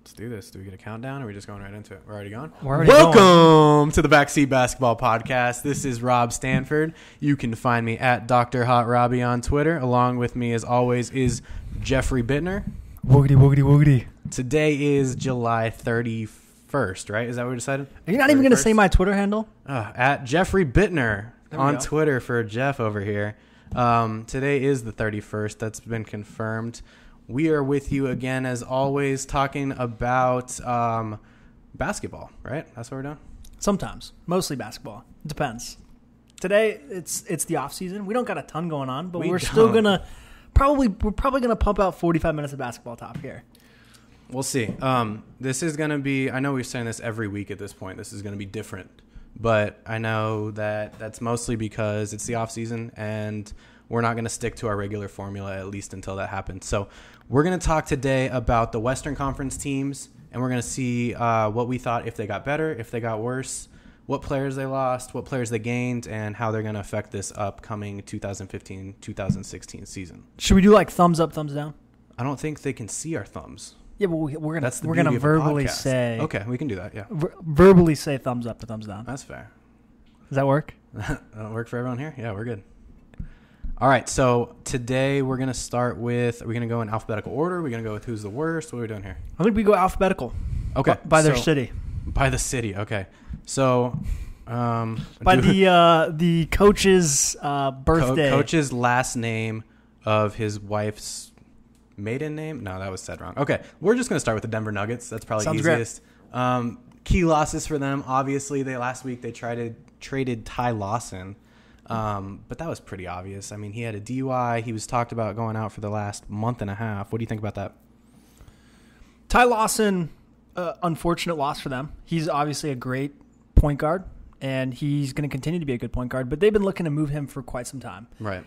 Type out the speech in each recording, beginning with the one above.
Let's do this. Do we get a countdown or are we just going right into it? We're already going? We're already Welcome to the Backseat Basketball Podcast. This is Rob Stanford. You can find me at Dr. Hot Robbie on Twitter. Along with me, as always, is Jeffrey Bittner. Woogity, woogity, woogity. Today is July 31st, right? Is that what we decided? Are you not even going to say my Twitter handle? At Jeffrey Bittner on Twitter for Jeff over here. Today is the 31st. That's been confirmed. We are with you again, as always, talking about basketball, right? That's what we're doing? Sometimes. Mostly basketball. It depends. Today, it's the off season. We don't got a ton going on, but we're still going to probably going to pump out 45 minutes of basketball talk here. We'll see. This is going to be, I know we're saying this every week at this point. This is going to be different. But I know that that's mostly because it's the off season and we're not going to stick to our regular formula, at least until that happens. So we're going to talk today about the Western Conference teams, and we're going to see what we thought, if they got better, if they got worse, what players they lost, what players they gained, and how they're going to affect this upcoming 2015-2016 season. Should we do like thumbs up, thumbs down? I don't think they can see our thumbs. Yeah, but we're gonna verbally say. Okay, we can do that. Yeah, verbally say thumbs up or thumbs down. That's fair. Does that work? That'll work for everyone here. Yeah, we're good. All right, so today we're going to start with, are we going to go in alphabetical order? Are we going to go with who's the worst? What are we doing here? I think we go alphabetical. Okay. By their city. By the city, okay. So. By the coach's birthday. Coach's last name of his wife's maiden name? No, that was said wrong. Okay, we're just going to start with the Denver Nuggets. That's probably easiest. Key losses for them. Obviously, last week they traded Ty Lawson. But that was pretty obvious. I mean, he had a DUI. He was talked about going out for the last month and a half. What do you think about that? Ty Lawson, unfortunate loss for them. He's obviously a great point guard, and he's going to continue to be a good point guard. But they've been looking to move him for quite some time. Right.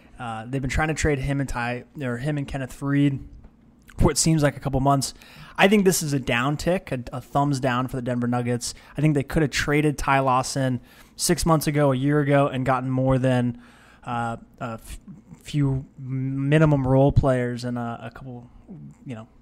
They've been trying to trade him and Kenneth Faried for what seems like a couple months. I think this is a down tick, a thumbs down for the Denver Nuggets. I think they could have traded Ty Lawson 6 months ago, a year ago, and gotten more than a few minimum role players and a couple,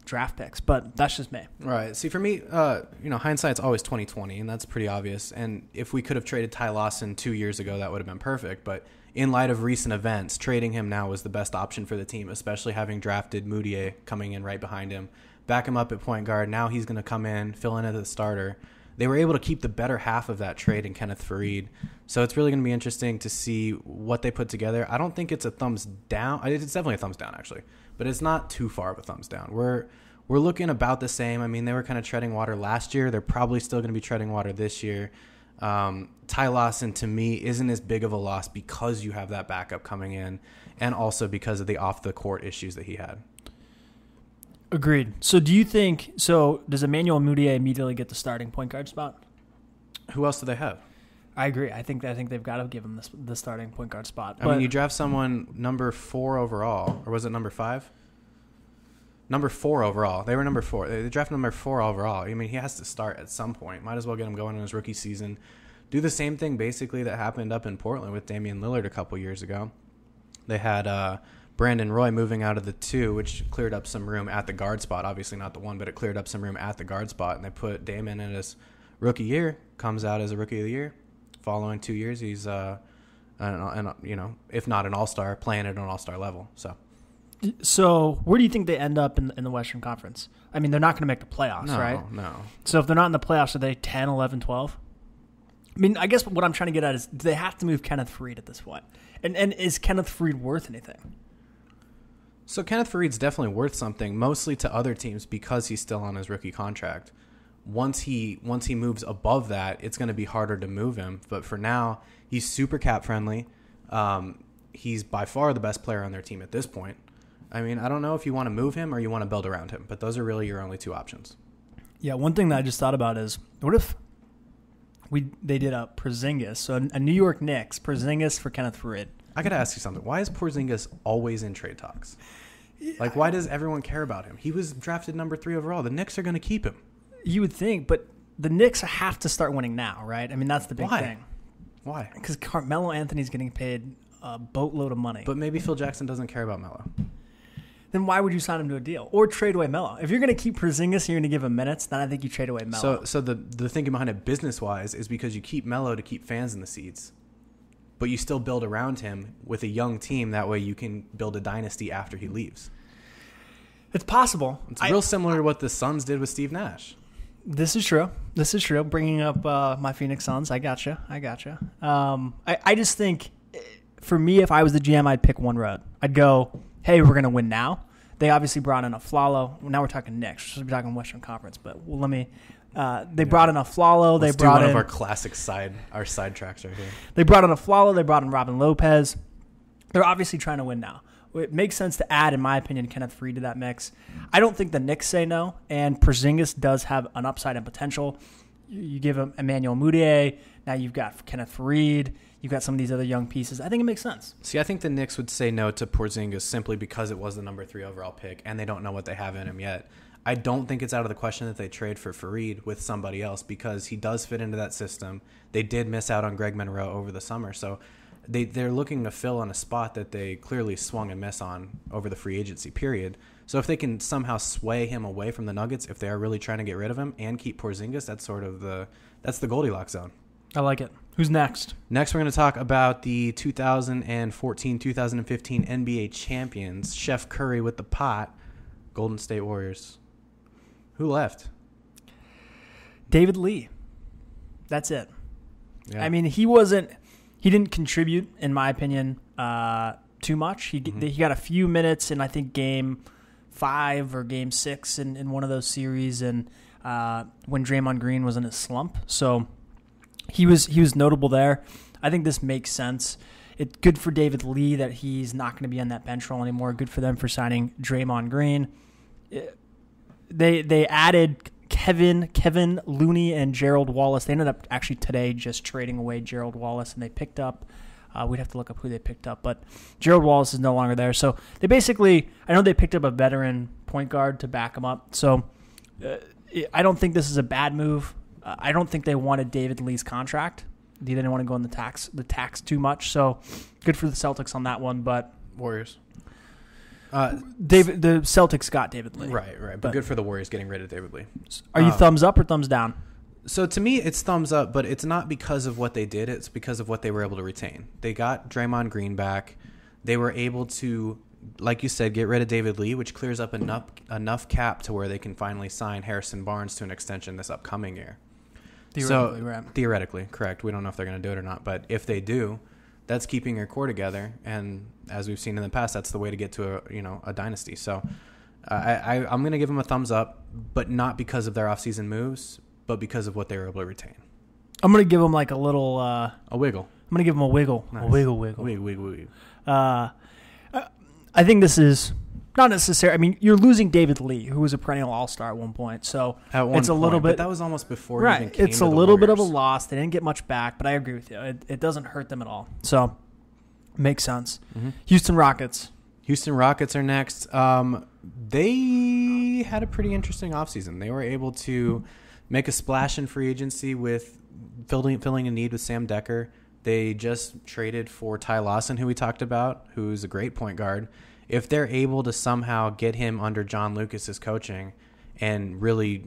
draft picks. But that's just me. Right. See, for me, hindsight's always 20/20, and that's pretty obvious. And if we could have traded Ty Lawson 2 years ago, that would have been perfect. But in light of recent events, trading him now was the best option for the team, especially having drafted Moutier coming in right behind him. Back him up at point guard. Now he's going to come in, fill in as the starter. They were able to keep the better half of that trade in Kenneth Faried. So it's really going to be interesting to see what they put together. I don't think it's a thumbs down. It's definitely a thumbs down, actually. But it's not too far of a thumbs down. We're looking about the same. I mean, they were kind of treading water last year. They're probably still going to be treading water this year. Ty Lawson, to me, isn't as big of a loss because you have that backup coming in and also because of the off-the-court issues that he had. Agreed. So does Emmanuel Moutier immediately get the starting point guard spot? Who else do they have? I agree. I think they've got to give him the starting point guard spot. I mean, you draft someone number 4 overall, or was it number 5? Number 4 overall. They were number 4. They drafted number 4 overall. I mean, he has to start at some point. Might as well get him going in his rookie season. Do the same thing, basically, that happened up in Portland with Damian Lillard a couple years ago. They had Brandon Roy moving out of the 2, which cleared up some room at the guard spot. Obviously not the 1, but it cleared up some room at the guard spot. And they put Damon in his rookie year, comes out as a rookie of the year. Following 2 years, he's, if not an all-star, playing at an all-star level. So where do you think they end up in the Western Conference? I mean, they're not going to make the playoffs, right? No. So if they're not in the playoffs, are they 10, 11, 12? I mean, I guess what I'm trying to get at is, do they have to move Kenneth Faried at this point? And is Kenneth Faried worth anything? So Kenneth Faried's definitely worth something, mostly to other teams because he's still on his rookie contract. Once he moves above that, it's going to be harder to move him. But for now, he's super cap friendly. He's by far the best player on their team at this point. I mean, I don't know if you want to move him or you want to build around him, but those are really your only two options. Yeah, one thing that I just thought about is, what if they did a Porzingis, so a New York Knicks, Porzingis for Kenneth Faried? I got to ask you something. Why is Porzingis always in trade talks? Like, why does everyone care about him? He was drafted number 3 overall. The Knicks are going to keep him. You would think, but the Knicks have to start winning now, right? I mean, that's the big thing. Why? Because Carmelo Anthony's getting paid a boatload of money. But maybe Phil Jackson doesn't care about Melo. then why would you sign him to a deal or trade away Melo? If you're going to keep Porzingis and you're going to give him minutes, then I think you trade away Melo. So the thinking behind it business-wise is because you keep Melo to keep fans in the seats, but you still build around him with a young team. That way you can build a dynasty after he leaves. It's possible. It's real similar to what the Suns did with Steve Nash. This is true. Bringing up my Phoenix Suns, I gotcha. I just think, for me, if I was the GM, I'd pick one road. I'd go, hey, we're going to win now. They obviously brought in a Flalo. Now we're talking Knicks. We're supposed to be talking Western Conference, but let me. They brought in a Flalo. Let's do one of our classic sidetracks right here. They brought in a Flalo. They brought in Robin Lopez. They're obviously trying to win now. It makes sense to add, in my opinion, Kenneth Faried to that mix. I don't think the Knicks say no, and Porzingis does have an upside and potential. You give him Emmanuel Mudiay. Now you've got Kenneth Faried. You've got some of these other young pieces. I think it makes sense. See, I think the Knicks would say no to Porzingis simply because it was the number 3 overall pick, and they don't know what they have in him yet. I don't think it's out of the question that they trade for Faried with somebody else because he does fit into that system. They did miss out on Greg Monroe over the summer, so they're looking to fill on a spot that they clearly swung and miss on over the free agency period. So if they can somehow sway him away from the Nuggets, if they are really trying to get rid of him and keep Porzingis, that's the Goldilocks zone. I like it. Who's next? Next, we're going to talk about the 2014-2015 NBA champions, Chef Curry with the pot, Golden State Warriors. Who left? David Lee. That's it. Yeah. I mean, he didn't contribute, in my opinion, too much. He got a few minutes in, I think, Game 5 or Game 6 in one of those series, and when Draymond Green was in his slump. So he was notable there. I think this makes sense. It's good for David Lee that he's not going to be on that bench role anymore. Good for them for signing Draymond Green. They added Kevin Looney and Gerald Wallace. They ended up actually today just trading away Gerald Wallace, and they picked up we'd have to look up who they picked up, but Gerald Wallace is no longer there. So they basically, I know they picked up a veteran point guard to back him up. So I don't think this is a bad move. I don't think they wanted David Lee's contract. They didn't want to go in the tax too much. So good for the Celtics on that one, but Warriors. The Celtics got David Lee. Right. But good for the Warriors getting rid of David Lee. Are you thumbs up or thumbs down? So to me, it's thumbs up, but it's not because of what they did. It's because of what they were able to retain. They got Draymond Green back. They were able to, like you said, get rid of David Lee, which clears up enough cap to where they can finally sign Harrison Barnes to an extension this upcoming year. Theoretically, right. Theoretically, correct. We don't know if they're going to do it or not, but if they do, that's keeping your core together, and as we've seen in the past, that's the way to get to a dynasty. So I'm going to give them a thumbs up, but not because of their offseason moves, but because of what they were able to retain. I'm going to give them like a little a wiggle. I'm going to give them a wiggle. Nice. A wiggle. Wiggle. I think this is not necessary. I mean, you're losing David Lee, who was a perennial All-Star at one point. So it's a little bit. But that was almost before right. He even came It's to a the little bit Warriors. of a loss. They didn't get much back, but I agree with you. It doesn't hurt them at all. So makes sense. Mm-hmm. Houston Rockets are next. They had a pretty interesting offseason. They were able to make a splash in free agency with filling a need with Sam Decker. They just traded for Ty Lawson, who we talked about, who's a great point guard. If they're able to somehow get him under John Lucas's coaching and really,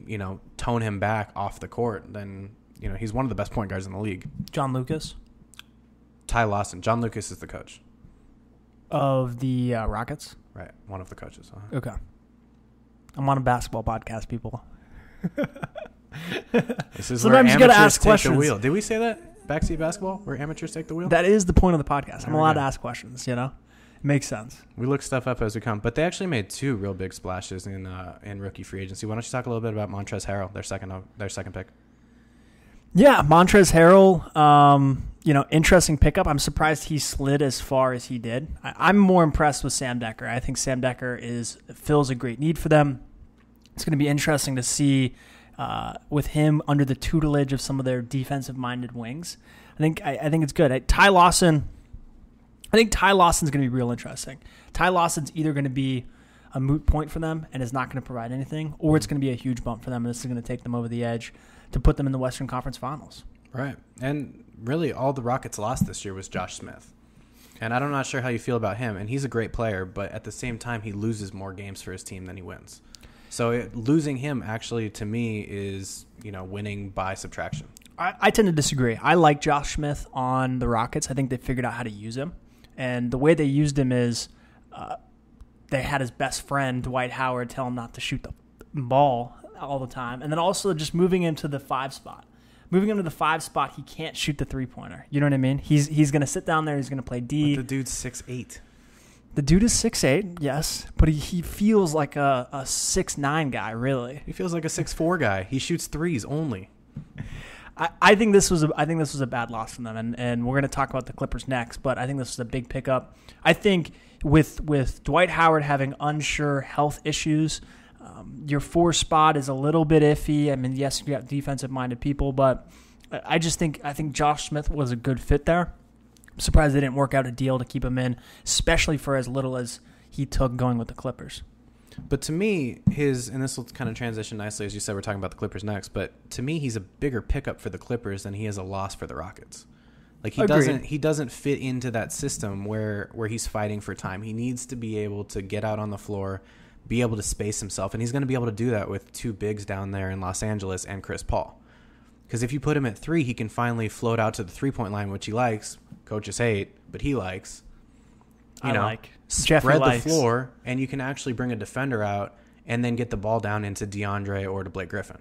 tone him back off the court, then, he's one of the best point guards in the league. John Lucas? Ty Lawson. John Lucas is the coach. Of the Rockets? Right. One of the coaches. Okay. I'm on a basketball podcast, people. This is sometimes where you got to amateurs ask questions. Take the wheel. Did we say that? Backseat basketball, where amateurs take the wheel? That is the point of the podcast. I'm allowed to ask questions, It makes sense. We look stuff up as we come. But they actually made 2 real big splashes in rookie free agency. Why don't you talk a little bit about Montrezl Harrell, their second pick? Yeah, Montrezl Harrell, interesting pickup. I'm surprised he slid as far as he did. I'm more impressed with Sam Decker. I think Sam Decker fills a great need for them. It's going to be interesting to see with him under the tutelage of some of their defensive-minded wings. I think it's good. Ty Lawson. I think Ty Lawson's going to be real interesting. Ty Lawson's either going to be a moot point for them and is not going to provide anything, or it's going to be a huge bump for them, and this is going to take them over the edge to put them in the Western Conference Finals. Right. And really all the Rockets lost this year was Josh Smith. And I'm not sure how you feel about him. And he's a great player, but at the same time, he loses more games for his team than he wins. So losing him actually, to me, is winning by subtraction. I tend to disagree. I like Josh Smith on the Rockets. I think they figured out how to use him. And the way they used him is they had his best friend, Dwight Howard, tell him not to shoot the ball all the time. And then also just moving him to the 5 spot. Moving him to the 5 spot, he can't shoot the 3-pointer. You know what I mean? He's going to sit down there. He's going to play D. But the dude's 6'8". The dude is 6'8", yes. But he feels like a 6'9" guy, really. He feels like a 6'4" guy. He shoots threes only. I think this was a bad loss from them, and we're going to talk about the Clippers next. But I think this was a big pickup. I think with Dwight Howard having unsure health issues, your 4 spot is a little bit iffy. I mean, yes, you got defensive-minded people, but I think Josh Smith was a good fit there. I'm surprised they didn't work out a deal to keep him in, especially for as little as he took going with the Clippers. But to me, and this will kind of transition nicely, as you said, we're talking about the Clippers next, but to me, he's a bigger pickup for the Clippers than he is a loss for the Rockets. Like he doesn't fit into that system where he's fighting for time. He needs to be able to get out on the floor, be able to space himself, and he's going to be able to do that with 2 bigs down there in Los Angeles and Chris Paul. Because if you put him at 3, he can finally float out to the 3-point line, which he likes. Coaches hate, but he likes. Spread the floor, and you can actually bring a defender out and then get the ball down into DeAndre or to Blake Griffin.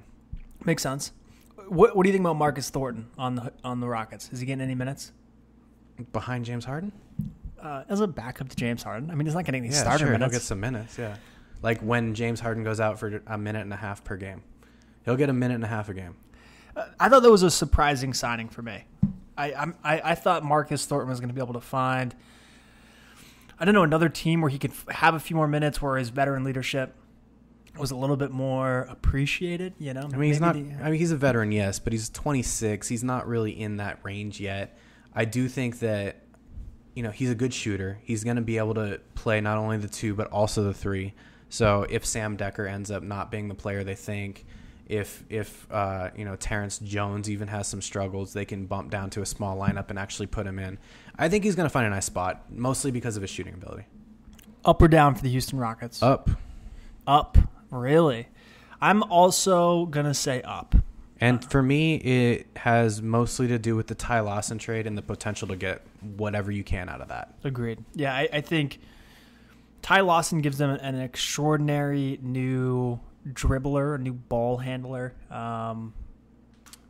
Makes sense. What do you think about Marcus Thornton on the Rockets? Is he getting any minutes? Behind James Harden? As a backup to James Harden. I mean, he's not getting any starter minutes. He'll get some minutes, yeah. Like when James Harden goes out for a minute and a half per game. He'll get a minute and a half a game. I thought that was a surprising signing for me. I thought Marcus Thornton was going to be able to find, I don't know, another team where he could have a few more minutes where his veteran leadership was a little bit more appreciated, I mean, he's a veteran, yes, but he's 26. He's not really in that range yet. I do think that, he's a good shooter. He's going to be able to play not only the 2, but also the 3. So if Sam Decker ends up not being the player they think, if Terrence Jones even has some struggles, they can bump down to a small lineup and actually put him in. I think he's going to find a nice spot, mostly because of his shooting ability. Up or down for the Houston Rockets? Up. Up, really? I'm also going to say up. And for me, it has mostly to do with the Ty Lawson trade and the potential to get whatever you can out of that. Agreed. Yeah, I think Ty Lawson gives them an extraordinary new dribbler, a new ball handler, and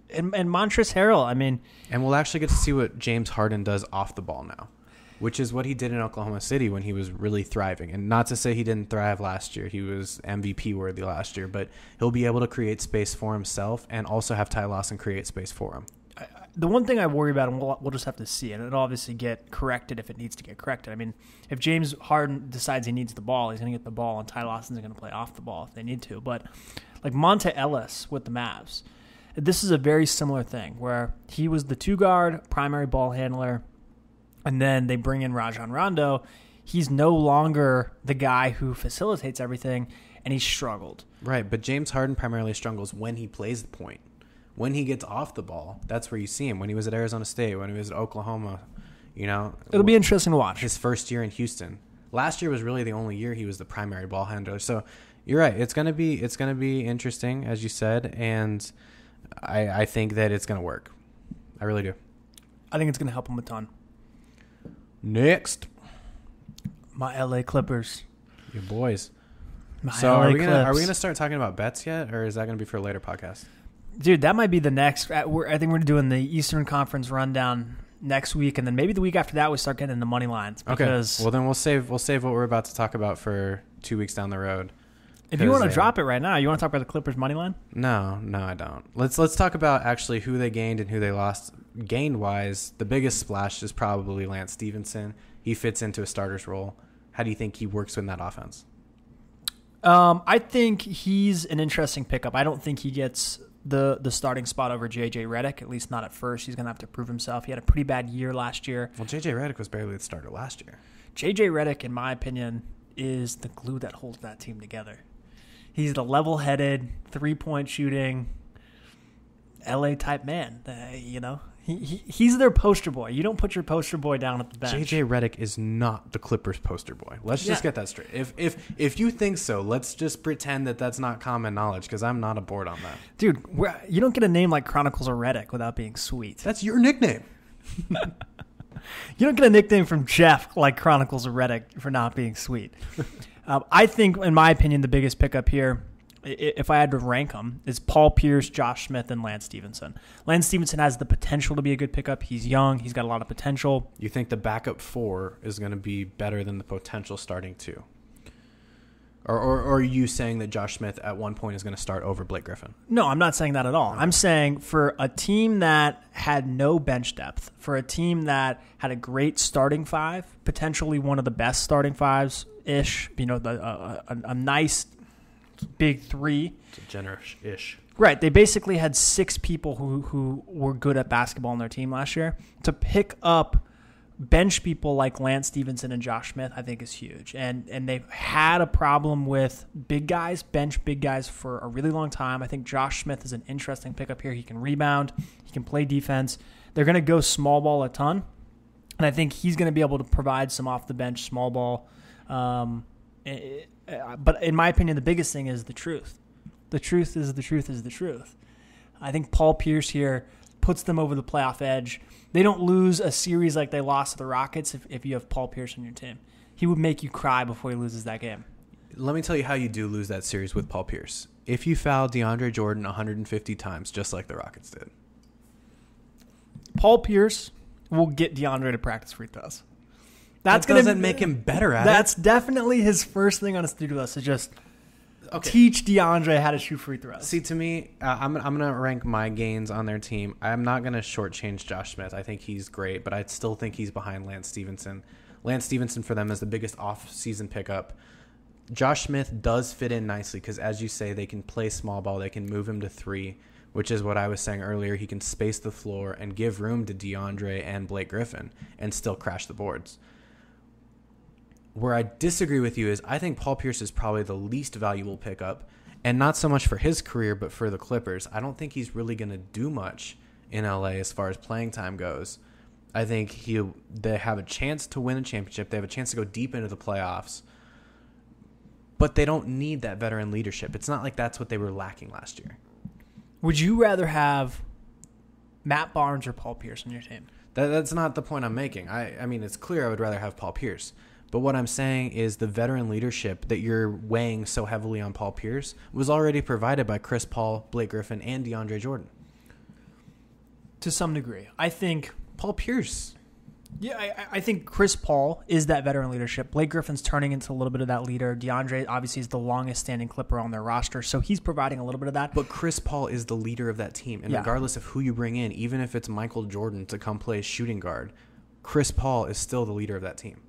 Montrezl Harrell. I mean, and we'll actually get to see what James Harden does off the ball now, which is what he did in Oklahoma City when he was really thriving. And not to say he didn't thrive last year; he was MVP worthy last year. But he'll be able to create space for himself, and also have Ty Lawson create space for him. The one thing I worry about, and we'll just have to see, and it'll obviously get corrected if it needs to get corrected. I mean, if James Harden decides he needs the ball, he's going to get the ball, and Ty Lawson's going to play off the ball if they need to. But like Monta Ellis with the Mavs, this is a very similar thing where he was the 2-guard, primary ball handler, and then they bring in Rajon Rondo. He's no longer the guy who facilitates everything, and he's struggled. Right, but James Harden primarily struggles when he plays the point. When he gets off the ball, that's where you see him. When he was at Arizona State, when he was at Oklahoma, It'll be interesting to watch. His first year in Houston. Last year was really the only year he was the primary ball handler. So you're right. It's gonna be interesting, as you said, and I think that it's gonna work. I really do. I think it's gonna help him a ton. Next, my LA Clippers. Your boys. So are we gonna start talking about bets yet, or is that gonna be for a later podcast? Dude, that might be the next. I think we're doing the Eastern Conference rundown next week, and then maybe the week after that we start getting into money lines. Because, okay. Well, then we'll save what we're about to talk about for 2 weeks down the road. If you want to drop it right now, you want to talk about the Clippers money line? No, I don't. Let's talk about actually who they gained and who they lost. Gained wise, the biggest splash is probably Lance Stevenson. He fits into a starter's role. How do you think he works in that offense? I think he's an interesting pickup. I don't think he gets the starting spot over J.J. Redick, at least not at first. He's going to have to prove himself. He had a pretty bad year last year. Well, J.J. Redick was barely the starter last year. J.J. Redick, in my opinion, is the glue that holds that team together. He's the level-headed, 3-point shooting. LA type man. He's their poster boy. You don't put your poster boy down at the bench. JJ Redick is not the Clippers poster boy. Let's just get that straight. If you think so, let's just pretend that that's not common knowledge, because I'm not aboard on that. Dude, you don't get a name like Chronicles of Redick without being sweet. That's your nickname. You don't get a nickname from Jeff like Chronicles of Redick for not being sweet. I think, in my opinion, the biggest pickup here, if I had to rank them, is Paul Pierce, Josh Smith, and Lance Stevenson. Lance Stevenson has the potential to be a good pickup. He's young. He's got a lot of potential. You think the backup 4 is going to be better than the potential starting 2? Or are you saying that Josh Smith at one point is going to start over Blake Griffin? No, I'm not saying that at all. Okay. I'm saying for a team that had no bench depth, for a team that had a great starting 5, potentially one of the best starting 5s-ish, a nice big 3. It's a generous-ish. Right. They basically had 6 people who were good at basketball on their team last year. To pick up bench people like Lance Stevenson and Josh Smith, I think is huge. And they've had a problem with bench big guys for a really long time. I think Josh Smith is an interesting pickup here. He can rebound. He can play defense. They're going to go small ball a ton. And I think he's going to be able to provide some off-the-bench small ball. But in my opinion, the biggest thing is the truth. The truth is the truth is the truth. I think Paul Pierce here puts them over the playoff edge. They don't lose a series like they lost to the Rockets if you have Paul Pierce on your team. He would make you cry before he loses that game. Let me tell you how you do lose that series with Paul Pierce. If you foul DeAndre Jordan 150 times, just like the Rockets did. Paul Pierce will get DeAndre to practice free throws. That doesn't make him better at it. That's definitely his first thing on his to-do list, is just teach DeAndre how to shoot free throws. See, to me, I'm going to rank my gains on their team. I'm not going to shortchange Josh Smith. I think he's great, but I still think he's behind Lance Stevenson. Lance Stevenson for them is the biggest off-season pickup. Josh Smith does fit in nicely because, as you say, they can play small ball. They can move him to 3, which is what I was saying earlier. He can space the floor and give room to DeAndre and Blake Griffin and still crash the boards. Where I disagree with you is I think Paul Pierce is probably the least valuable pickup, and not so much for his career, but for the Clippers. I don't think he's really going to do much in LA as far as playing time goes. I think they have a chance to win a championship. They have a chance to go deep into the playoffs, but they don't need that veteran leadership. It's not like that's what they were lacking last year. Would you rather have Matt Barnes or Paul Pierce on your team? That's not the point I'm making. I mean, it's clear I would rather have Paul Pierce. But what I'm saying is the veteran leadership that you're weighing so heavily on Paul Pierce was already provided by Chris Paul, Blake Griffin, and DeAndre Jordan. To some degree. I think Paul Pierce. Yeah, I think Chris Paul is that veteran leadership. Blake Griffin's turning into a little bit of that leader. DeAndre obviously is the longest standing Clipper on their roster, so he's providing a little bit of that. But Chris Paul is the leader of that team. And regardless of who you bring in, even if it's Michael Jordan to come play shooting guard, Chris Paul is still the leader of that team.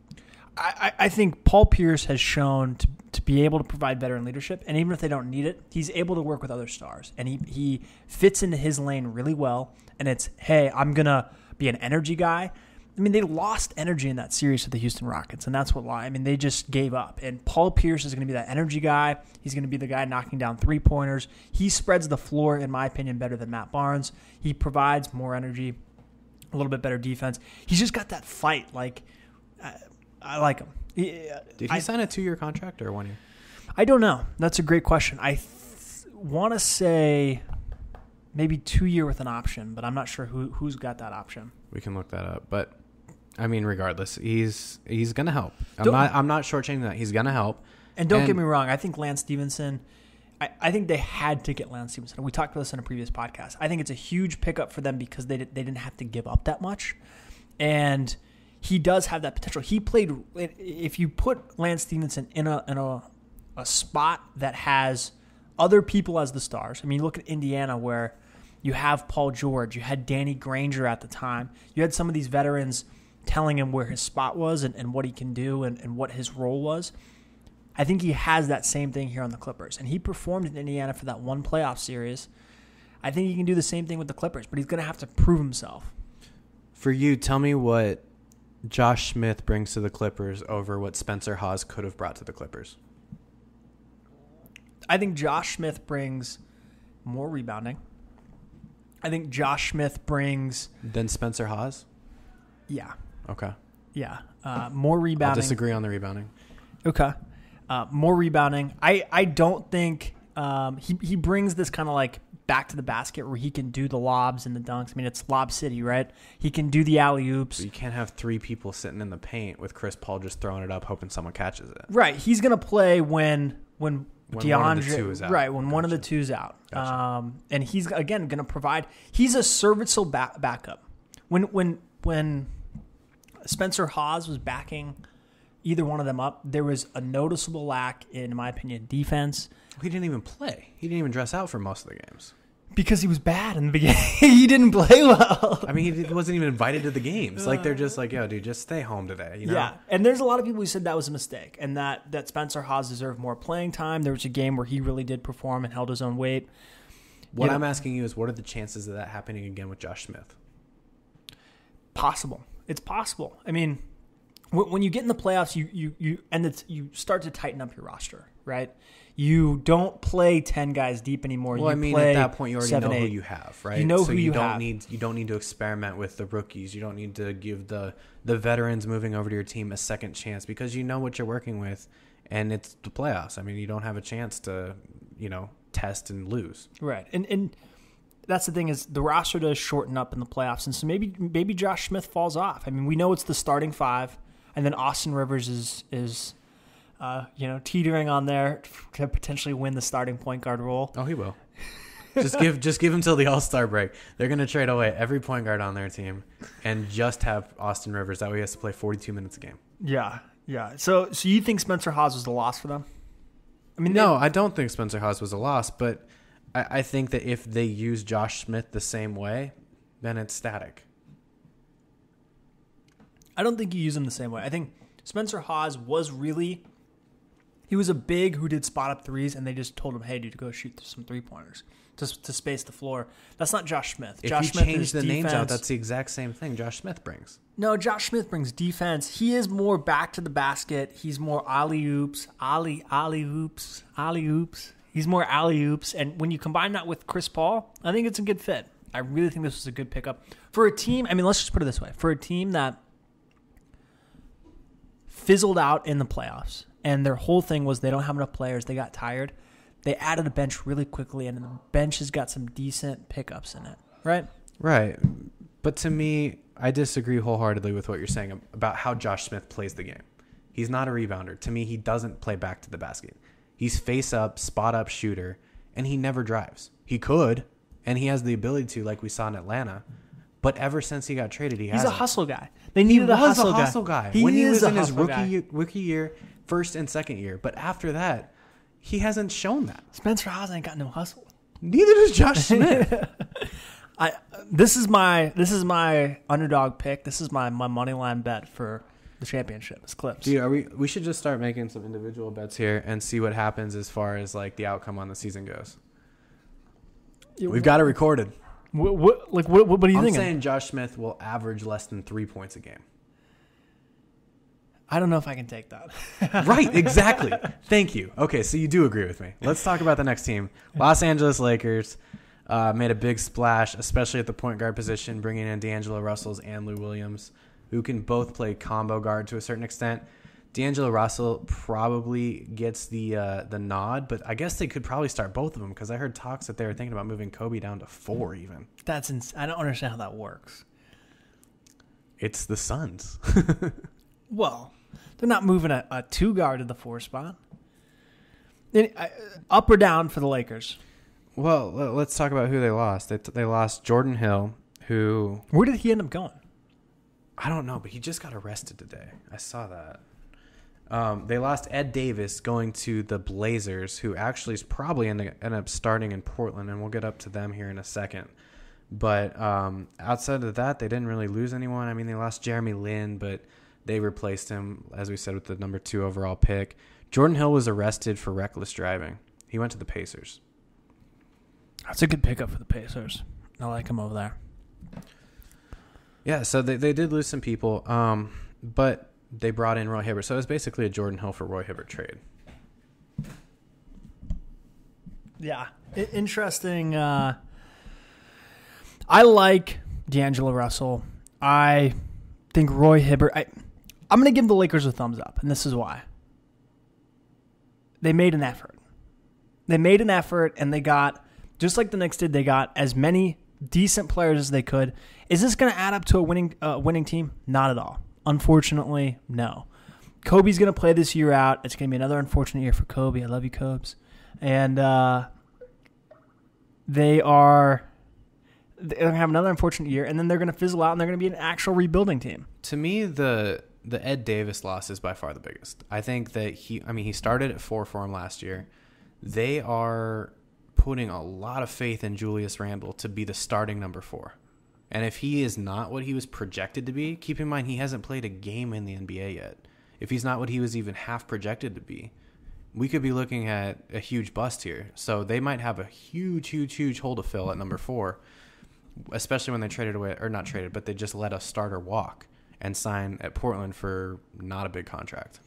I think Paul Pierce has shown to be able to provide veteran leadership, and even if they don't need it, he's able to work with other stars. And he fits into his lane really well, and it's, hey, I'm going to be an energy guy. I mean, they lost energy in that series with the Houston Rockets, and that's what lie. I mean, they just gave up. And Paul Pierce is going to be that energy guy. He's going to be the guy knocking down three-pointers. He spreads the floor, in my opinion, better than Matt Barnes. He provides more energy, a little bit better defense. He's just got that fight. Like, I like him. Did he sign a 2-year contract or 1 year? I don't know. That's a great question. I want to say maybe 2-year with an option, but I'm not sure who's got that option. We can look that up. But, I mean, regardless, he's going to help. I'm not shortchanging that. He's going to help. And don't get me wrong. I think Lance Stevenson, I think they had to get Lance Stevenson. We talked about this in a previous podcast. I think it's a huge pickup for them because they didn't have to give up that much. And he does have that potential. He played. If you put Lance Stevenson in a spot that has other people as the stars. I mean, you look at Indiana where you have Paul George, you had Danny Granger at the time. You had some of these veterans telling him where his spot was and what he can do and what his role was. I think he has that same thing here on the Clippers. And he performed in Indiana for that one playoff series. I think he can do the same thing with the Clippers, but he's going to have to prove himself. For you, tell me what Josh Smith brings to the Clippers over what Spencer Hawes could have brought to the Clippers. I think Josh Smith brings more rebounding. I think Josh Smith brings... Then Spencer Hawes? Yeah. Okay. Yeah. More rebounding. I'll disagree on the rebounding. Okay. More rebounding. I don't think he brings this kind of like back to the basket where he can do the lobs and the dunks. I mean, it's Lob City, right? He can do the alley-oops. But you can't have 3 people sitting in the paint with Chris Paul just throwing it up hoping someone catches it. Right. He's going to play when DeAndre, one of the two is out. Right, when one of the two's out. Gotcha. And he's, again, going to provide – he's a serviceable backup. When Spencer Hawes was backing either one of them up, there was a noticeable lack, in my opinion, defense. He didn't even play. He didn't even dress out for most of the games. Because he was bad in the beginning. He didn't play well. I mean, he wasn't even invited to the games. Like, they're just like, yo, dude, just stay home today. You know? Yeah, and there's a lot of people who said that was a mistake and that Spencer Hawes deserved more playing time. There was a game where he really did perform and held his own weight. What I'm asking you is, what are the chances of that happening again with Josh Smith? Possible. It's possible. I mean, when you get in the playoffs, you start to tighten up your roster, right? You don't play 10 guys deep anymore. Well, I mean, at that point, you already 7, know 8. who you have, right? You know so who you have. You don't need to experiment with the rookies. You don't need to give the veterans moving over to your team a second chance because you know what you're working with, and it's the playoffs. I mean, you don't have a chance to, test and lose. Right, and that's the thing is the roster does shorten up in the playoffs, and so maybe Josh Smith falls off. I mean, we know it's the starting 5, and then Austin Rivers is teetering on there to potentially win the starting point guard role. Oh, he will. Just give him till the All-Star break. They're going to trade away every point guard on their team and just have Austin Rivers. That way he has to play 42 minutes a game. Yeah. So you think Spencer Hawes was a loss for them? I mean, no, I don't think Spencer Hawes was a loss, but I think that if they use Josh Smith the same way, then it's static. I don't think you use him the same way. I think Spencer Hawes he was a big who did spot up threes, and they just told him, hey, dude, go shoot some three-pointers to space the floor. That's not Josh Smith. If Josh you Smith change is the defense. names out, that's the exact same thing Josh Smith brings. No, Josh Smith brings defense. He is more back to the basket. He's more alley-oops. He's more alley-oops. And when you combine that with Chris Paul, I think it's a good fit. I really think this was a good pickup. For a team, I mean, let's just put it this way. For a team that fizzled out in the playoffs, and their whole thing was they don't have enough players, they got tired, they added a bench really quickly, and the bench has got some decent pickups in it, right? Right. But to me, I disagree wholeheartedly with what you're saying about how Josh Smith plays the game. He's not a rebounder. To me, he doesn't play back to the basket. He's face-up, spot-up shooter, and he never drives. He could, and he has the ability to, like we saw in Atlanta. But ever since he got traded, he's a hustle guy. They needed a hustle guy. When he was in his rookie year, first and second year. But after that, he hasn't shown that. Spencer Hawes ain't got no hustle. Neither does Josh Smith. This is my underdog pick. This is my money line bet for the championship. It's Clips. Dude, we should just start making some individual bets here and see what happens as far as like the outcome on the season goes. We've got it recorded. What do you think? I'm saying Josh Smith will average less than 3 points a game. I don't know if I can take that. Right, exactly. Thank you. Okay, so you do agree with me. Let's talk about the next team. Los Angeles Lakers made a big splash, especially at the point guard position, bringing in D'Angelo Russell and Lou Williams, who can both play combo guard to a certain extent. D'Angelo Russell probably gets the nod, but I guess they could probably start both of them because I heard talks that they were thinking about moving Kobe down to 4 even. I don't understand how that works. It's the Suns. Well, they're not moving a 2 guard to the 4 spot. Up or down for the Lakers? Well, let's talk about who they lost. They lost Jordan Hill, who... Where did he end up going? I don't know, but he just got arrested today. I saw that. They lost Ed Davis going to the Blazers, who actually is probably end up starting in Portland, and we'll get up to them here in a second. But outside of that, they didn't really lose anyone. I mean, they lost Jeremy Lin, but they replaced him, as we said, with the number 2 overall pick. Jordan Hill was arrested for reckless driving. He went to the Pacers. That's a good pickup for the Pacers. I like him over there. Yeah, so they did lose some people, but they brought in Roy Hibbert. So it was basically a Jordan Hill for Roy Hibbert trade. Yeah. Interesting. I like D'Angelo Russell. I think Roy Hibbert. I'm going to give the Lakers a thumbs up, and this is why. They made an effort. And they got, just like the Knicks did, they got as many decent players as they could. Is this going to add up to a winning team? Not at all. Unfortunately, no. Kobe's going to play this year out. It's going to be another unfortunate year for Kobe. I love you, Cobes. And they're going to have another unfortunate year, and then they're going to fizzle out, and they're going to be an actual rebuilding team. To me, the Ed Davis loss is by far the biggest. I think that he started at 4 for him last year. They are putting a lot of faith in Julius Randle to be the starting number 4. And if he is not what he was projected to be, keep in mind he hasn't played a game in the NBA yet. If he's not what he was even half projected to be, we could be looking at a huge bust here. So they might have a huge hole to fill at number 4, especially when they traded away, or not traded, but they just let a starter walk and sign at Portland for not a big contract.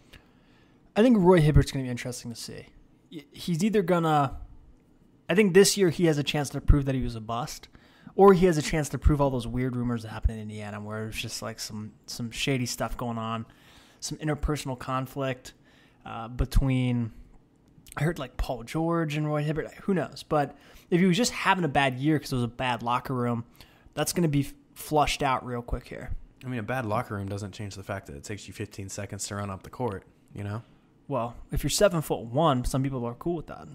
I think Roy Hibbert's going to be interesting to see. He's either going to, I think this year he has a chance to prove that he was a bust, or he has a chance to prove all those weird rumors that happened in Indiana where it's just like some shady stuff going on, some interpersonal conflict between, I heard like Paul George and Roy Hibbert. Who knows? But if he was just having a bad year because it was a bad locker room, that's going to be flushed out real quick here. I mean, a bad locker room doesn't change the fact that it takes you 15 seconds to run up the court, you know? Well, if you're 7'1", some people are cool with that.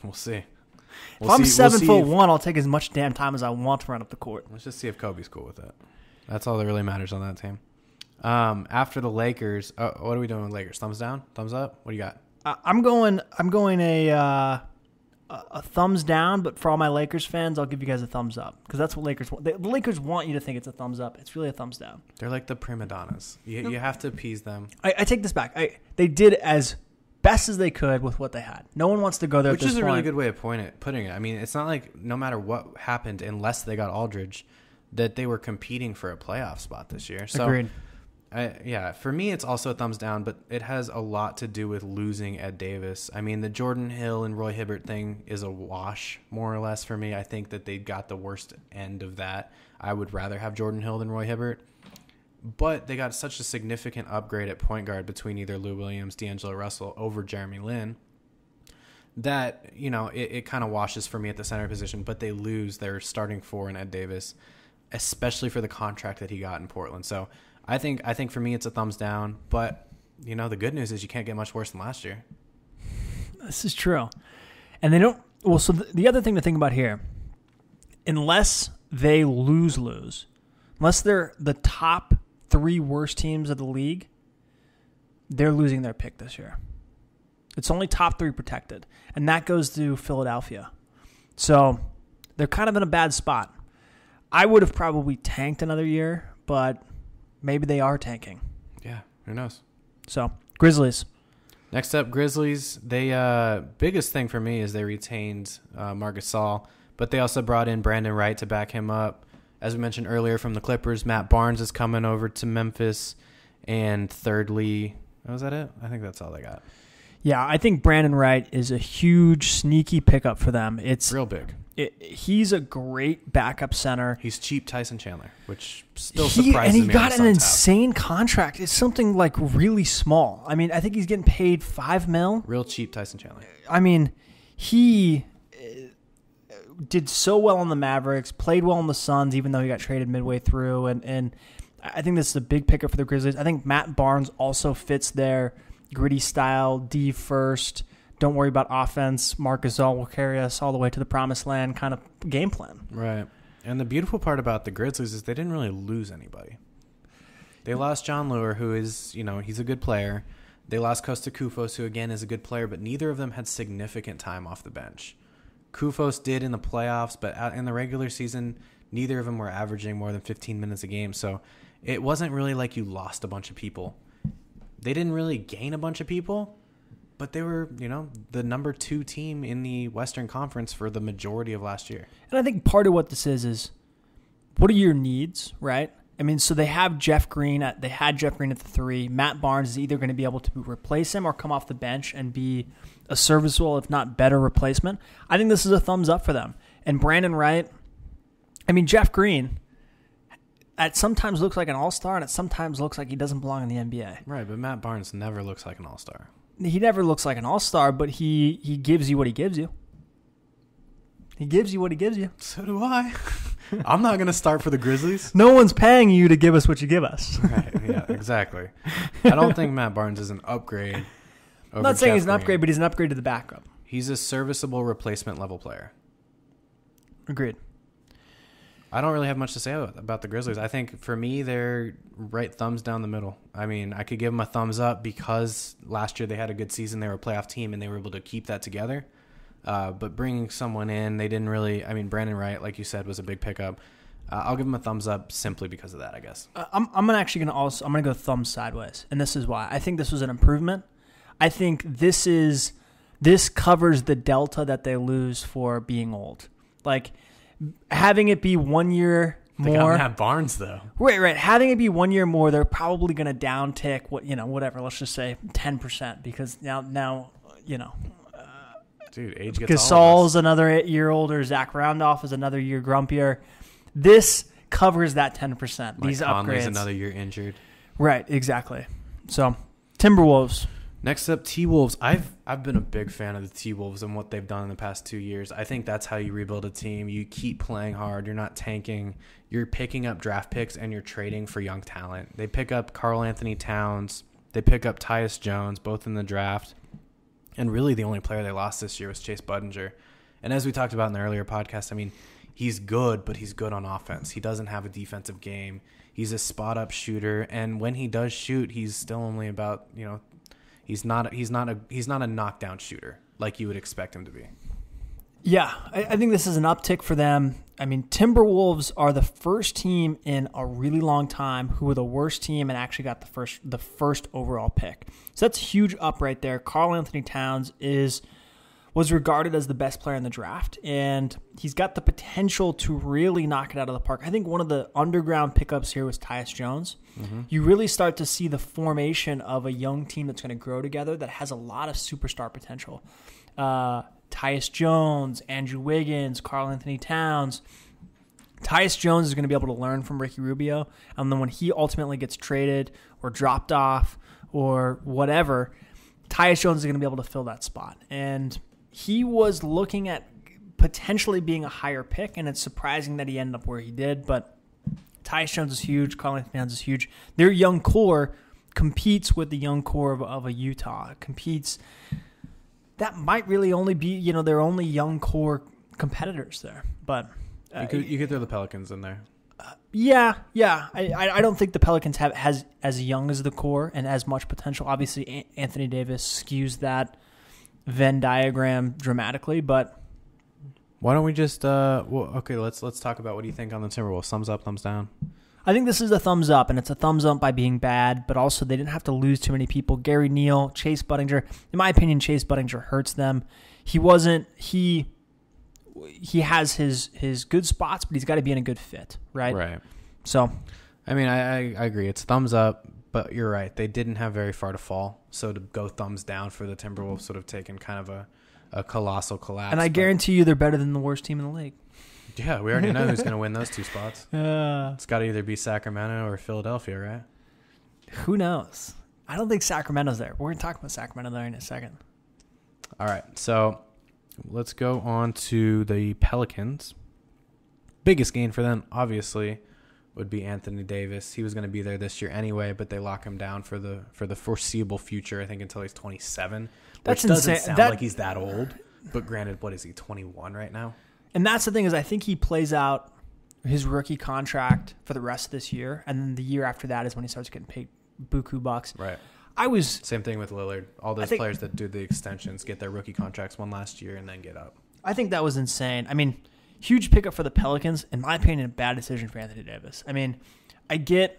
We'll see. If I'm 7'1", I'll take as much damn time as I want to run up the court. Let's just see if Kobe's cool with it. That's all that really matters on that team. After the Lakers, what are we doing with Lakers? Thumbs down? Thumbs up? What do you got? I'm going a thumbs down, but for all my Lakers fans, I'll give you guys a thumbs up because that's what Lakers want. The Lakers want you to think it's a thumbs up. It's really a thumbs down. They're like the prima donnas. You have to appease them. I take this back. They did as best as they could with what they had. No one wants to go there. Which is a really good way of putting it. I mean, it's not like no matter what happened, unless they got Aldridge, that they were competing for a playoff spot this year. So, agreed. For me, it's also a thumbs down, but it has a lot to do with losing Ed Davis. I mean, the Jordan Hill and Roy Hibbert thing is a wash, more or less, for me. I think that they got the worst end of that. I would rather have Jordan Hill than Roy Hibbert. But they got such a significant upgrade at point guard between either Lou Williams, D'Angelo Russell over Jeremy Lin that, it kind of washes for me at the center position, but they lose their starting 4 in Ed Davis, especially for the contract that he got in Portland. So I think for me it's a thumbs down, but the good news is you can't get much worse than last year. This is true. And they don't, well, so the other thing to think about here, unless they lose, unless they're the top 3 worst teams of the league, they're losing their pick this year. It's only top 3 protected, and that goes to Philadelphia. So they're kind of in a bad spot. I would have probably tanked another year, but maybe they are tanking. Yeah, who knows? So, Grizzlies. Next up, Grizzlies. They biggest thing for me is they retained Marc Gasol, but they also brought in Brandon Wright to back him up. As we mentioned earlier from the Clippers, Matt Barnes is coming over to Memphis. And thirdly, was that it? I think that's all they got. Yeah, I think Brandon Wright is a huge, sneaky pickup for them. It's real big. He's a great backup center. He's cheap Tyson Chandler, which still surprises me. And he got an insane contract. It's something like really small. I mean, I think he's getting paid $5 million. Real cheap Tyson Chandler. I mean, he did so well on the Mavericks, played well on the Suns, even though he got traded midway through. And I think this is a big pickup for the Grizzlies. I think Matt Barnes also fits their gritty style, D first, don't worry about offense. Marc Gasol will carry us all the way to the promised land kind of game plan. Right. And the beautiful part about the Grizzlies is they didn't really lose anybody. They lost John Lure, who is, he's a good player. They lost Costa Koufos, who again is a good player, but neither of them had significant time off the bench. Koufos did in the playoffs, but in the regular season, neither of them were averaging more than 15 minutes a game. So it wasn't really like you lost a bunch of people. They didn't really gain a bunch of people, but they were, the number 2 team in the Western Conference for the majority of last year. And I think part of what this is what are your needs, right? I mean, so they have Jeff Green. They had Jeff Green at the 3. Matt Barnes is either going to be able to replace him or come off the bench and be a serviceable, if not better, replacement. I think this is a thumbs up for them. And Brandon Wright, I mean, Jeff Green at sometimes looks like an all-star, and it sometimes looks like he doesn't belong in the NBA. Right, but Matt Barnes never looks like an all-star. He never looks like an all-star, but he gives you what he gives you. He gives you what he gives you. So do I. I'm not going to start for the Grizzlies. No one's paying you to give us what you give us. Right, yeah, exactly. I don't think Matt Barnes is an upgrade. I'm not saying he's an upgrade, but he's an upgrade to the backup. He's a serviceable replacement level player. Agreed. I don't really have much to say about the Grizzlies. I think for me, they're right thumbs down the middle. I mean, I could give them a thumbs up because last year they had a good season. They were a playoff team, and they were able to keep that together. But bringing someone in, they didn't really. I mean, Brandon Wright, like you said, was a big pickup. I'll give them a thumbs up simply because of that, I guess. I'm gonna go thumbs sideways, and this is why. I think this was an improvement. I think this covers the delta that they lose for being old. Like having it be 1 year more. They got Matt Barnes though. Right. Having it be 1 year more, they're probably gonna downtick whatever. Let's just say 10% because now. Dude, age gets Gasol's another 8 year older. Zach Randolph is another year grumpier. This covers that 10%. These Conley's upgrades. Another year injured. Right, exactly. So, Timberwolves. Next up, T-Wolves. I've been a big fan of the T-Wolves and what they've done in the past 2 years. I think that's how you rebuild a team. You keep playing hard. You're not tanking. You're picking up draft picks and you're trading for young talent. They pick up Karl Anthony Towns. They pick up Tyus Jones, both in the draft. And really the only player they lost this year was Chase Budinger. And as we talked about in the earlier podcast, I mean, he's good, but he's good on offense. He doesn't have a defensive game. He's a spot-up shooter. And when he does shoot, he's still only about, he's not a knockdown shooter like you would expect him to be. Yeah, I think this is an uptick for them. I mean, Timberwolves are the first team in a really long time who were the worst team and actually got the first overall pick. So that's a huge up right there. Karl Anthony Towns was regarded as the best player in the draft, and he's got the potential to really knock it out of the park. I think one of the underground pickups here was Tyus Jones. Mm-hmm. You really start to see the formation of a young team that's going to grow together that has a lot of superstar potential. Tyus Jones, Andrew Wiggins, Karl Anthony Towns. Tyus Jones is going to be able to learn from Ricky Rubio, and then when he ultimately gets traded or dropped off or whatever, Tyus Jones is going to be able to fill that spot. And he was looking at potentially being a higher pick, and it's surprising that he ended up where he did, but Tyus Jones is huge. Karl Anthony Towns is huge. Their young core competes with the young core of a Utah. That might really only be, their only young core competitors there. But you could throw the Pelicans in there. Yeah. I don't think the Pelicans have as young as the core and as much potential. Obviously, Anthony Davis skews that Venn diagram dramatically, but why don't we just let's talk about what do you think on the Timberwolves? Thumbs up, thumbs down? I think this is a thumbs up, and it's a thumbs up by being bad, but also they didn't have to lose too many people. Gary Neal, Chase Budinger. In my opinion, Chase Budinger hurts them. He has his good spots, but he's got to be in a good fit, right? Right. So, I mean, I agree. It's thumbs up, but you're right. They didn't have very far to fall. So to go thumbs down for the Timberwolves would have taken kind of a colossal collapse. And I guarantee you they're better than the worst team in the league. Yeah, we already know who's going to win those two spots. It's got to either be Sacramento or Philadelphia, right? Who knows? I don't think Sacramento's there. We're going to talk about Sacramento there in a second. All right, so let's go on to the Pelicans. Biggest gain for them, obviously, would be Anthony Davis. He was going to be there this year anyway, but they lock him down for the foreseeable future, I think until he's 27. That's which doesn't insane. sound like he's that old. But granted, what is he, 21 right now? And that's the thing is I think he plays out his rookie contract for the rest of this year, and then the year after that is when he starts getting paid buku bucks. Right. Same thing with Lillard. All those players that do the extensions get their rookie contracts one last year and then get up. I think that was insane. I mean, huge pickup for the Pelicans. In my opinion, a bad decision for Anthony Davis. I mean, I get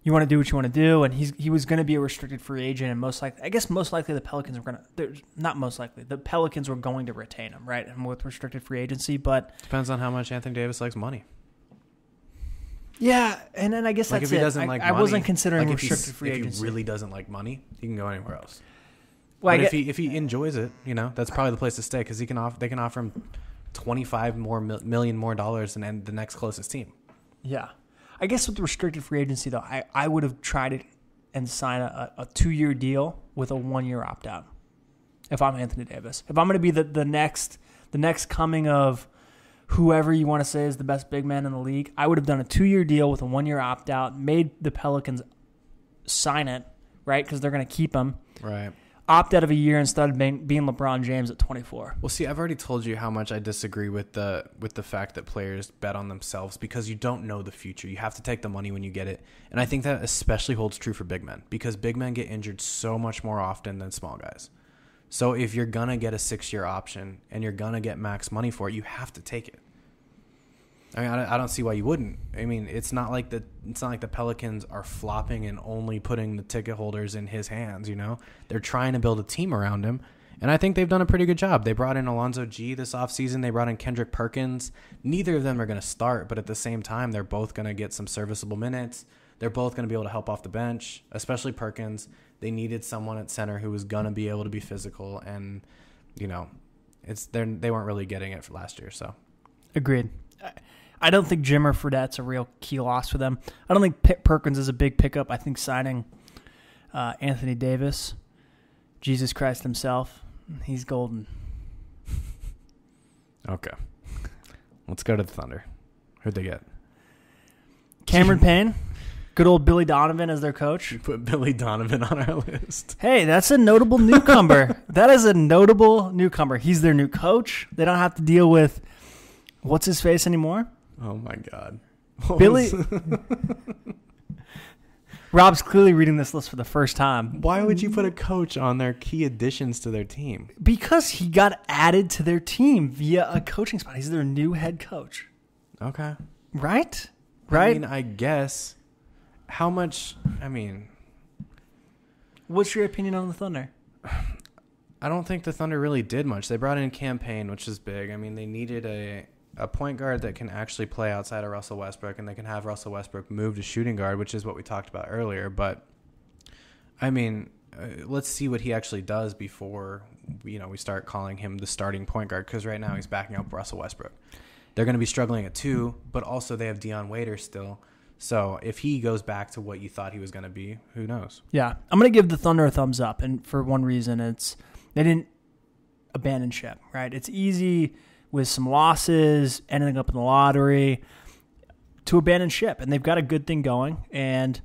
you want to do what you want to do, and he was going to be a restricted free agent, and most likely the Pelicans were going to – not most likely. The Pelicans were going to retain him, right, and with restricted free agency, but – depends on how much Anthony Davis likes money. Yeah, and then I guess like that's if he it. Doesn't like I money, wasn't considering like restricted free agency. If he really doesn't like money, he can go anywhere else. Well, but if he enjoys it, that's probably the place to stay because they can offer him million more dollars than the next closest team. Yeah. I guess with the restricted free agency, though, I would have tried it and sign a 2-year deal with a 1-year opt-out if I'm Anthony Davis. If I'm going to be the next coming of whoever you want to say is the best big man in the league, I would have done a 2-year deal with a 1-year opt-out, made the Pelicans sign it, right, because they're going to keep him. Right. Opt out of a year instead of being LeBron James at 24. Well, see, I've already told you how much I disagree with the fact that players bet on themselves because you don't know the future. You have to take the money when you get it. And I think that especially holds true for big men because big men get injured so much more often than small guys. So if you're going to get a 6-year option and you're going to get max money for it, you have to take it. I mean, I don't see why you wouldn't. I mean, it's not like the Pelicans are flopping and only putting the ticket holders in his hands, you know? They're trying to build a team around him, and I think they've done a pretty good job. They brought in Alonzo G this offseason. They brought in Kendrick Perkins. Neither of them are going to start, but at the same time, they're both going to get some serviceable minutes. They're both going to be able to help off the bench, especially Perkins. They needed someone at center who was going to be able to be physical, and, you know, they weren't really getting it for last year, so. Agreed. I don't think Jimmer Fredette's a real key loss for them. I don't think Perkins is a big pickup. I think signing Anthony Davis, Jesus Christ himself, he's golden. Okay. Let's go to the Thunder. Who'd they get? Cameron Payne. Good old Billy Donovan as their coach. You put Billy Donovan on our list. Hey, that's a notable newcomer. That is a notable newcomer. He's their new coach. They don't have to deal with what's his face anymore. Oh, my God. Billy. Rob's clearly reading this list for the first time. Why would you put a coach on their key additions to their team? Because he got added to their team via a coaching spot. He's their new head coach. Okay. Right? I mean, I guess. How much, I mean. What's your opinion on the Thunder? I don't think the Thunder really did much. They brought in Campaign, which is big. I mean, they needed a point guard that can actually play outside of Russell Westbrook, and they can have Russell Westbrook move to shooting guard, which is what we talked about earlier. But, I mean, let's see what he actually does before, you know, we start calling him the starting point guard, because right now he's backing up Russell Westbrook. They're going to be struggling at 2, but also they have Deion Waiters still. So if he goes back to what you thought he was going to be, who knows? Yeah, I'm going to give the Thunder a thumbs up, and for one reason, it's they didn't abandon ship, right? It's easy with some losses, ending up in the lottery, to abandon ship. And they've got a good thing going. And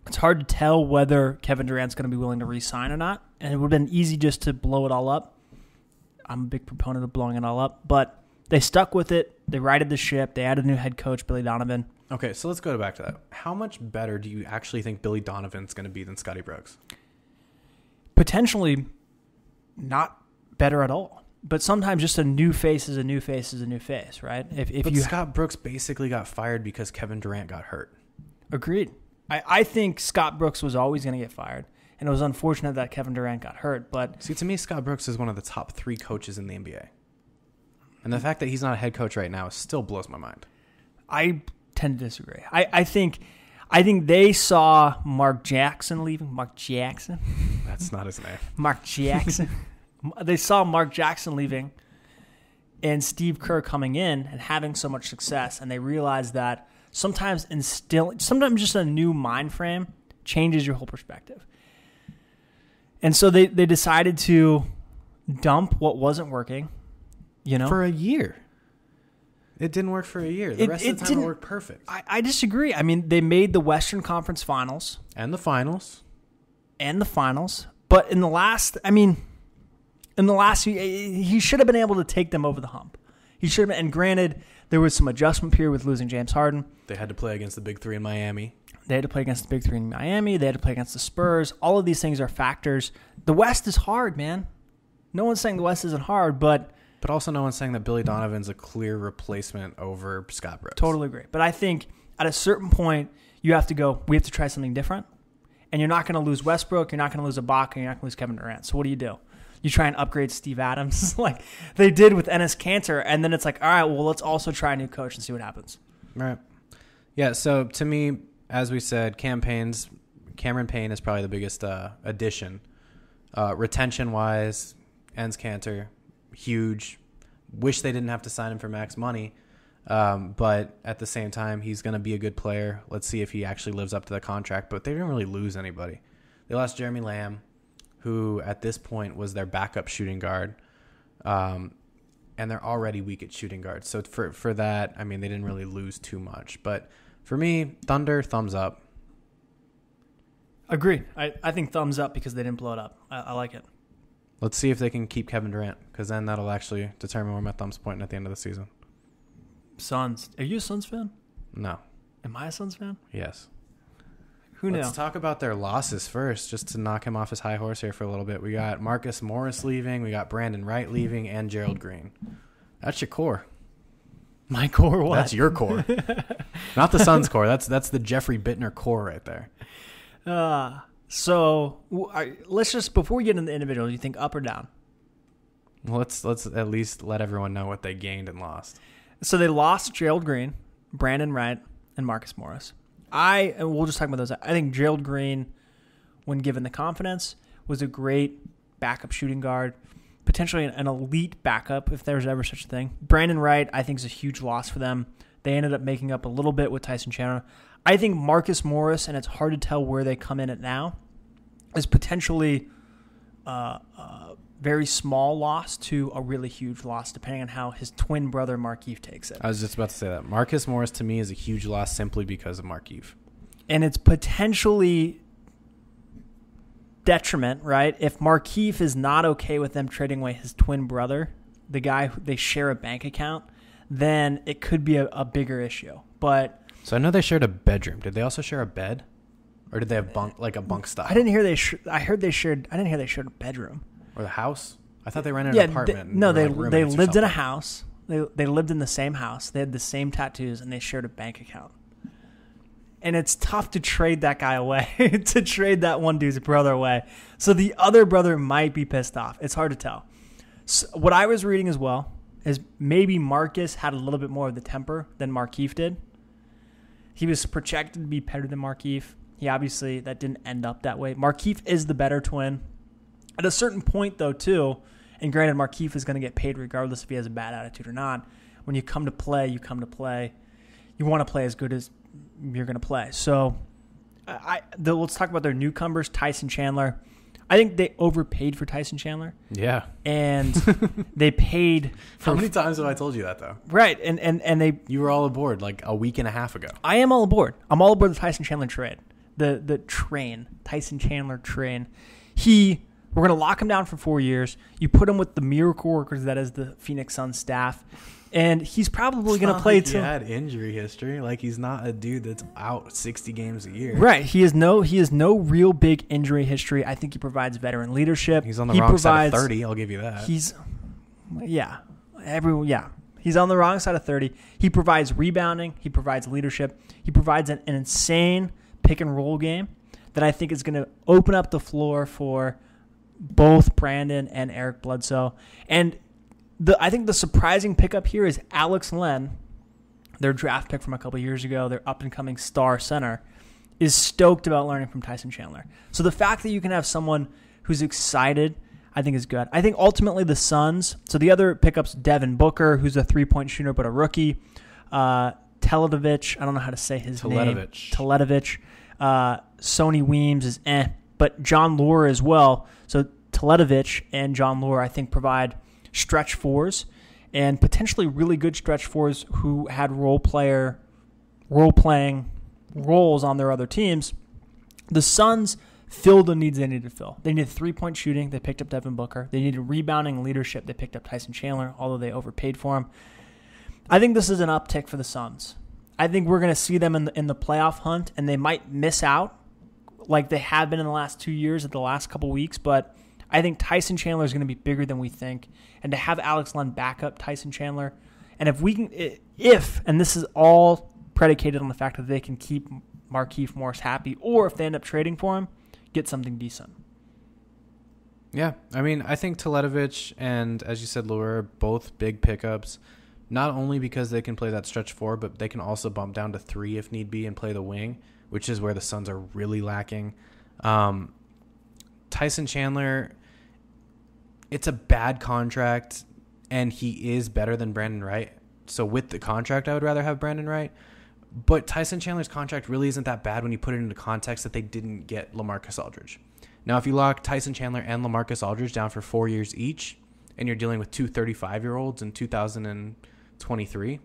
it's hard to tell whether Kevin Durant's going to be willing to re-sign or not. And it would have been easy just to blow it all up. I'm a big proponent of blowing it all up. But they stuck with it. They righted the ship. They added a new head coach, Billy Donovan. Okay, so let's go back to that. How much better do you actually think Billy Donovan's going to be than Scotty Brooks? Potentially not better at all. But sometimes just a new face is a new face is a new face, right? But Scott Brooks basically got fired because Kevin Durant got hurt. Agreed. I think Scott Brooks was always going to get fired, and it was unfortunate that Kevin Durant got hurt. But see, to me, Scott Brooks is one of the top 3 coaches in the NBA. And the fact that he's not a head coach right now still blows my mind. I tend to disagree. I think they saw Mark Jackson leaving. Mark Jackson? That's not his name. Mark Jackson. They saw Mark Jackson leaving and Steve Kerr coming in and having so much success, and they realized that sometimes just a new mind frame changes your whole perspective. And so they decided to dump what wasn't working, you know? For a year. It didn't work for a year. The rest of the time it worked perfect. I disagree. I mean, they made the Western Conference Finals. And the finals. But in the last he should have been able to take them over the hump. He should have been, and granted, there was some adjustment period with losing James Harden. They had to play against the Big 3 in Miami. They had to play against the Big 3 in Miami. They had to play against the Spurs. All of these things are factors. The West is hard, man. No one's saying the West isn't hard, but also no one's saying that Billy Donovan's a clear replacement over Scott Brooks. Totally agree. But I think at a certain point, we have to try something different. And you're not going to lose Westbrook. You're not going to lose Ibaka. You're not going to lose Kevin Durant. So what do? You try and upgrade Steve Adams like they did with Enes Kanter, and then it's like, all right, well, let's also try a new coach and see what happens. All right. Yeah, so to me, as we said, Cameron Payne is probably the biggest addition. Retention-wise, Enes Kanter, huge. wish they didn't have to sign him for max money. But at the same time, he's going to be a good player. Let's see if he actually lives up to the contract. But they didn't really lose anybody. They lost Jeremy Lamb, who at this point was their backup shooting guard. And they're already weak at shooting guard. So for that, I mean, they didn't really lose too much. But for me, Thunder, thumbs up. Agree. I think thumbs up because they didn't blow it up. I like it. Let's see if they can keep Kevin Durant, because then that'll actually determine where my thumb's pointing at the end of the season. Suns. Are you a Suns fan? No. Am I a Suns fan? Yes. Who knew? Let's talk about their losses first, just to knock him off his high horse here for a little bit. We got Marcus Morris leaving. We got Brandon Wright leaving, and Gerald Green. That's your core. My core what? That's your core. Not the Suns core. That's the Jeffrey Bittner core right there. So let's just, before we get into the individuals, you think up or down? Well, let's at least let everyone know what they gained and lost. So they lost Gerald Green, Brandon Wright, and Marcus Morris. And we'll just talk about those. I think Gerald Green, when given the confidence, was a great backup shooting guard, potentially an elite backup if there was ever such a thing. Brandon Wright, I think, is a huge loss for them. They ended up making up a little bit with Tyson Chandler. I think Marcus Morris, and it's hard to tell where they come in at now, is potentially a very small loss to a really huge loss, depending on how his twin brother Markieff takes it. I was just about to say that. Marcus Morris, to me, is a huge loss simply because of Markieff. And it's potentially detriment, right? If Markieff is not okay with them trading away his twin brother, the guy who they share a bank account, then it could be a bigger issue. But so I know they shared a bedroom. Did they also share a bed, or did they have a bunk style? I didn't hear they. I heard they shared. I didn't hear they shared a bedroom or the house. I thought they rented an apartment. They lived in a house. They lived in the same house. They had the same tattoos, and they shared a bank account. And it's tough to trade that guy away, to trade that one dude's brother away. So the other brother might be pissed off. It's hard to tell. So what I was reading as well is maybe Marcus had a little bit more of the temper than Markieff did. He was projected to be better than Markieff. Obviously, that didn't end up that way. Markieff is the better twin. At a certain point, though, too, and granted, Markieff is going to get paid regardless if he has a bad attitude or not. When you come to play, you come to play. You want to play as good as you're going to play. So let's talk about their newcomers, Tyson Chandler. I think they overpaid for Tyson Chandler. Yeah. And they paid for... How many times have I told you that, though? Right. And they... You were all aboard like a week and a half ago. I am all aboard. I'm all aboard the Tyson Chandler trade. The train. Tyson Chandler train. We're going to lock him down for 4 years. You put him with the miracle workers that is the Phoenix Suns staff. And he's probably going to play till he had injury history. Like, he's not a dude that's out 60 games a year. Right. He has no real big injury history. I think he provides veteran leadership. He's on the wrong side of 30. I'll give you that. He's on the wrong side of 30. He provides rebounding. He provides leadership. He provides an insane pick and roll game that I think is going to open up the floor for both Brandon and Eric Bledsoe. And I think the surprising pickup here is Alex Len, their draft pick from a couple years ago, their up-and-coming star center, is stoked about learning from Tyson Chandler. So the fact that you can have someone who's excited, I think is good. I think ultimately the Suns, so the other pickups, Devin Booker, who's a three-point shooter but a rookie, Teletovic, I don't know how to say his name. Teletovic. Sonny Weems is but John Lure as well. So Teletovic and John Lure, I think, provide stretch fours and potentially really good stretch fours who had role-playing roles on their other teams. The Suns filled the needs they needed to fill. They needed three-point shooting. They picked up Devin Booker. They needed rebounding and leadership. They picked up Tyson Chandler, although they overpaid for him. I think this is an uptick for the Suns. I think we're going to see them in the playoff hunt, and they might miss out like they have been in the last 2 years at the last couple weeks, but I think Tyson Chandler is going to be bigger than we think. And to have Alex Len back up Tyson Chandler, and and this is all predicated on the fact that they can keep Markieff Morris happy, or if they end up trading for him, get something decent. Yeah, I mean, I think Teletovic and, as you said, Lure, both big pickups, not only because they can play that stretch four, but they can also bump down to 3 if need be and play the wing, which is where the Suns are really lacking. Tyson Chandler, it's a bad contract. and he is better than Brandon Wright. So with the contract, I would rather have Brandon Wright. But Tyson Chandler's contract really isn't that bad when you put it into context that they didn't get LaMarcus Aldridge. Now, if you lock Tyson Chandler and LaMarcus Aldridge down for 4 years each, and you're dealing with two 35-year-olds in 2023,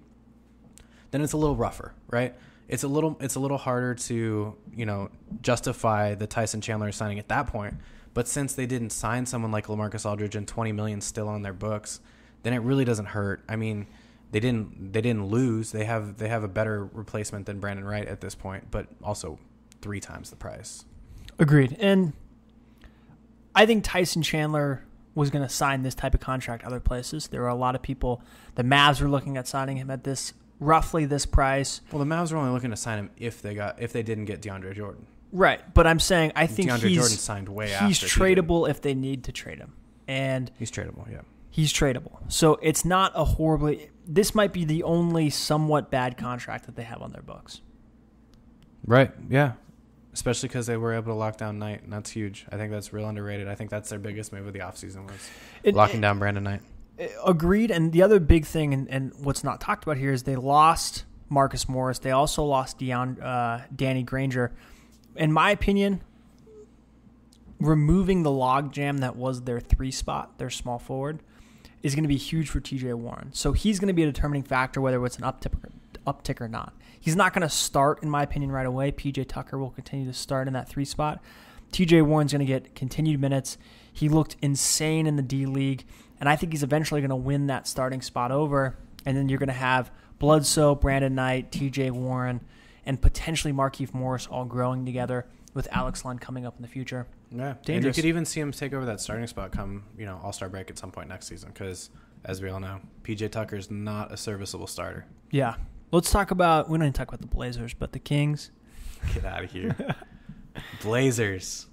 then it's a little rougher, right? It's a little harder to, justify the Tyson Chandler signing at that point. But since they didn't sign someone like LaMarcus Aldridge and $20 million still on their books, then it really doesn't hurt. I mean, they didn't lose. They have a better replacement than Brandon Wright at this point, but also 3 times the price. Agreed. And I think Tyson Chandler was going to sign this type of contract other places. There were a lot of people. The Mavs were looking at signing him at roughly this price. Well, the Mavs were only looking to sign him if they didn't get DeAndre Jordan. Right, but I'm saying I think DeAndre Jordan signed way after. He's tradable if they need to trade him, and he's tradable. Yeah, he's tradable. So it's not a horribly. This might be the only somewhat bad contract that they have on their books. Right. Yeah. Especially because they were able to lock down Knight, and that's huge. I think that's real underrated. I think that's their biggest move of the offseason was locking down Brandon Knight. Agreed. And the other big thing, and what's not talked about here, is they lost Marcus Morris. They also lost Danny Granger. In my opinion, removing the logjam that was their 3 spot, their small forward, is going to be huge for TJ Warren. So he's going to be a determining factor whether it's an uptick or not. He's not going to start, in my opinion, right away. PJ Tucker will continue to start in that 3 spot. TJ Warren's going to get continued minutes. He looked insane in the D League, and I think he's eventually going to win that starting spot over. And then you're going to have Bledsoe, Brandon Knight, TJ Warren, and potentially Markieff Morris all growing together with Alex Len coming up in the future. Yeah, dangerous. And you could even see him take over that starting spot come, All-Star break at some point next season because, as we all know, PJ Tucker is not a serviceable starter. Yeah. Let's talk about, we don't even talk about the Blazers, but the Kings. Get out of here. Blazers.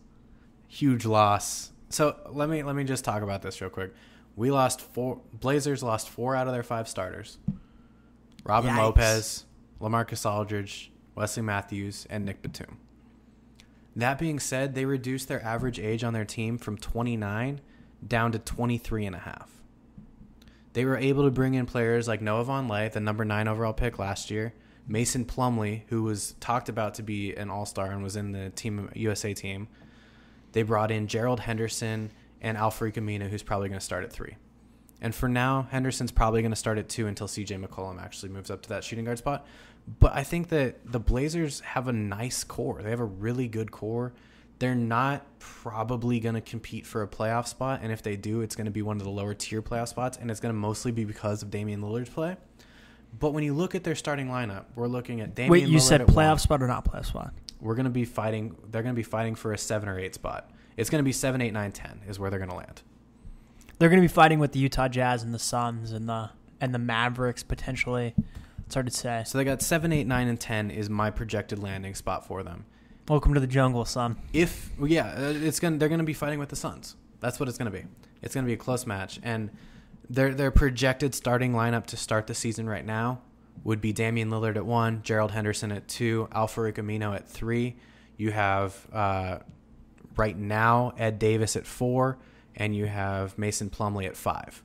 Huge loss. So let me just talk about this real quick. Blazers lost 4 out of their 5 starters. Robin Yikes. Lopez, LaMarcus Aldridge, Wesley Matthews, and Nick Batum. That being said, they reduced their average age on their team from 29 down to 23 and a half. They were able to bring in players like Noah Vonleh, the number 9 overall pick last year, Mason Plumlee, who was talked about to be an all-star and was in the USA team. They brought in Gerald Henderson and Al-Farouq Aminu, who's probably going to start at 3. And for now, Henderson's probably going to start at 2 until CJ McCollum actually moves up to that shooting guard spot. But I think that the Blazers have a nice core. They have a really good core. They're not probably going to compete for a playoff spot, and if they do, it's going to be one of the lower tier playoff spots, and it's going to mostly be because of Damian Lillard's play. But when you look at their starting lineup, we're looking at Damian Lillard. Wait, you said playoff spot or not playoff spot? We're going to be fighting. They're going to be fighting for a 7 or 8 spot. It's going to be 7, 8, 9, 10 is where they're going to land. They're going to be fighting with the Utah Jazz and the Suns and the Mavericks potentially. It's hard to say. So they got 7, 8, 9, and 10 is my projected landing spot for them. Welcome to the jungle, son. They're going to be fighting with the Suns. That's what it's going to be. It's going to be a close match, and their projected starting lineup to start the season right now would be Damian Lillard at 1, Gerald Henderson at 2, Al-Farouq Aminu at 3. You have right now Ed Davis at 4, and you have Mason Plumlee at 5.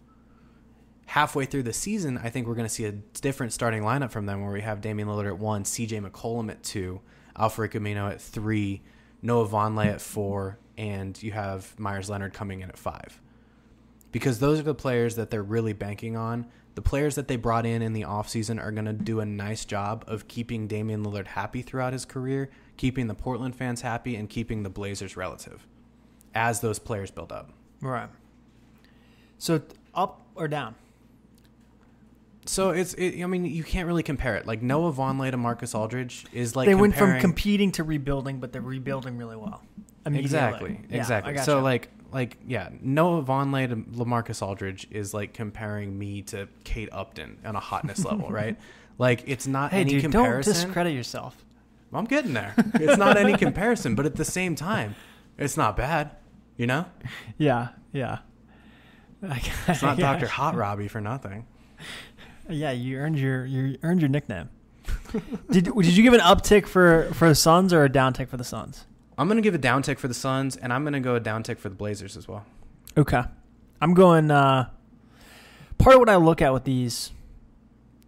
Halfway through the season, I think we're going to see a different starting lineup from them where we have Damian Lillard at 1, CJ McCollum at 2, Al-Farouq Aminu at 3, Noah Vonleh at 4, and you have Myers Leonard coming in at 5. Because those are the players that they're really banking on. The players that they brought in the offseason are going to do a nice job of keeping Damian Lillard happy throughout his career, keeping the Portland fans happy, and keeping the Blazers relative as those players build up. Right. So up or down? So you can't really compare it. Like Noah Vonleh to Marcus Aldridge is like they went from competing to rebuilding, but they're rebuilding really well. Exactly. Yeah, so Noah Vonleh to LaMarcus Aldridge is like comparing me to Kate Upton on a hotness level, right? Like it's not any comparison. Don't discredit yourself. I'm getting there. It's not any comparison, but at the same time, it's not bad. You know? Yeah. It's not Dr. Hot Robbie for nothing. Yeah, you earned your nickname. Did you give an uptick for the Suns or a downtick for the Suns? I'm going to give a downtick for the Suns, and I'm going to go a downtick for the Blazers as well. Okay. I'm going part of what I look at with these,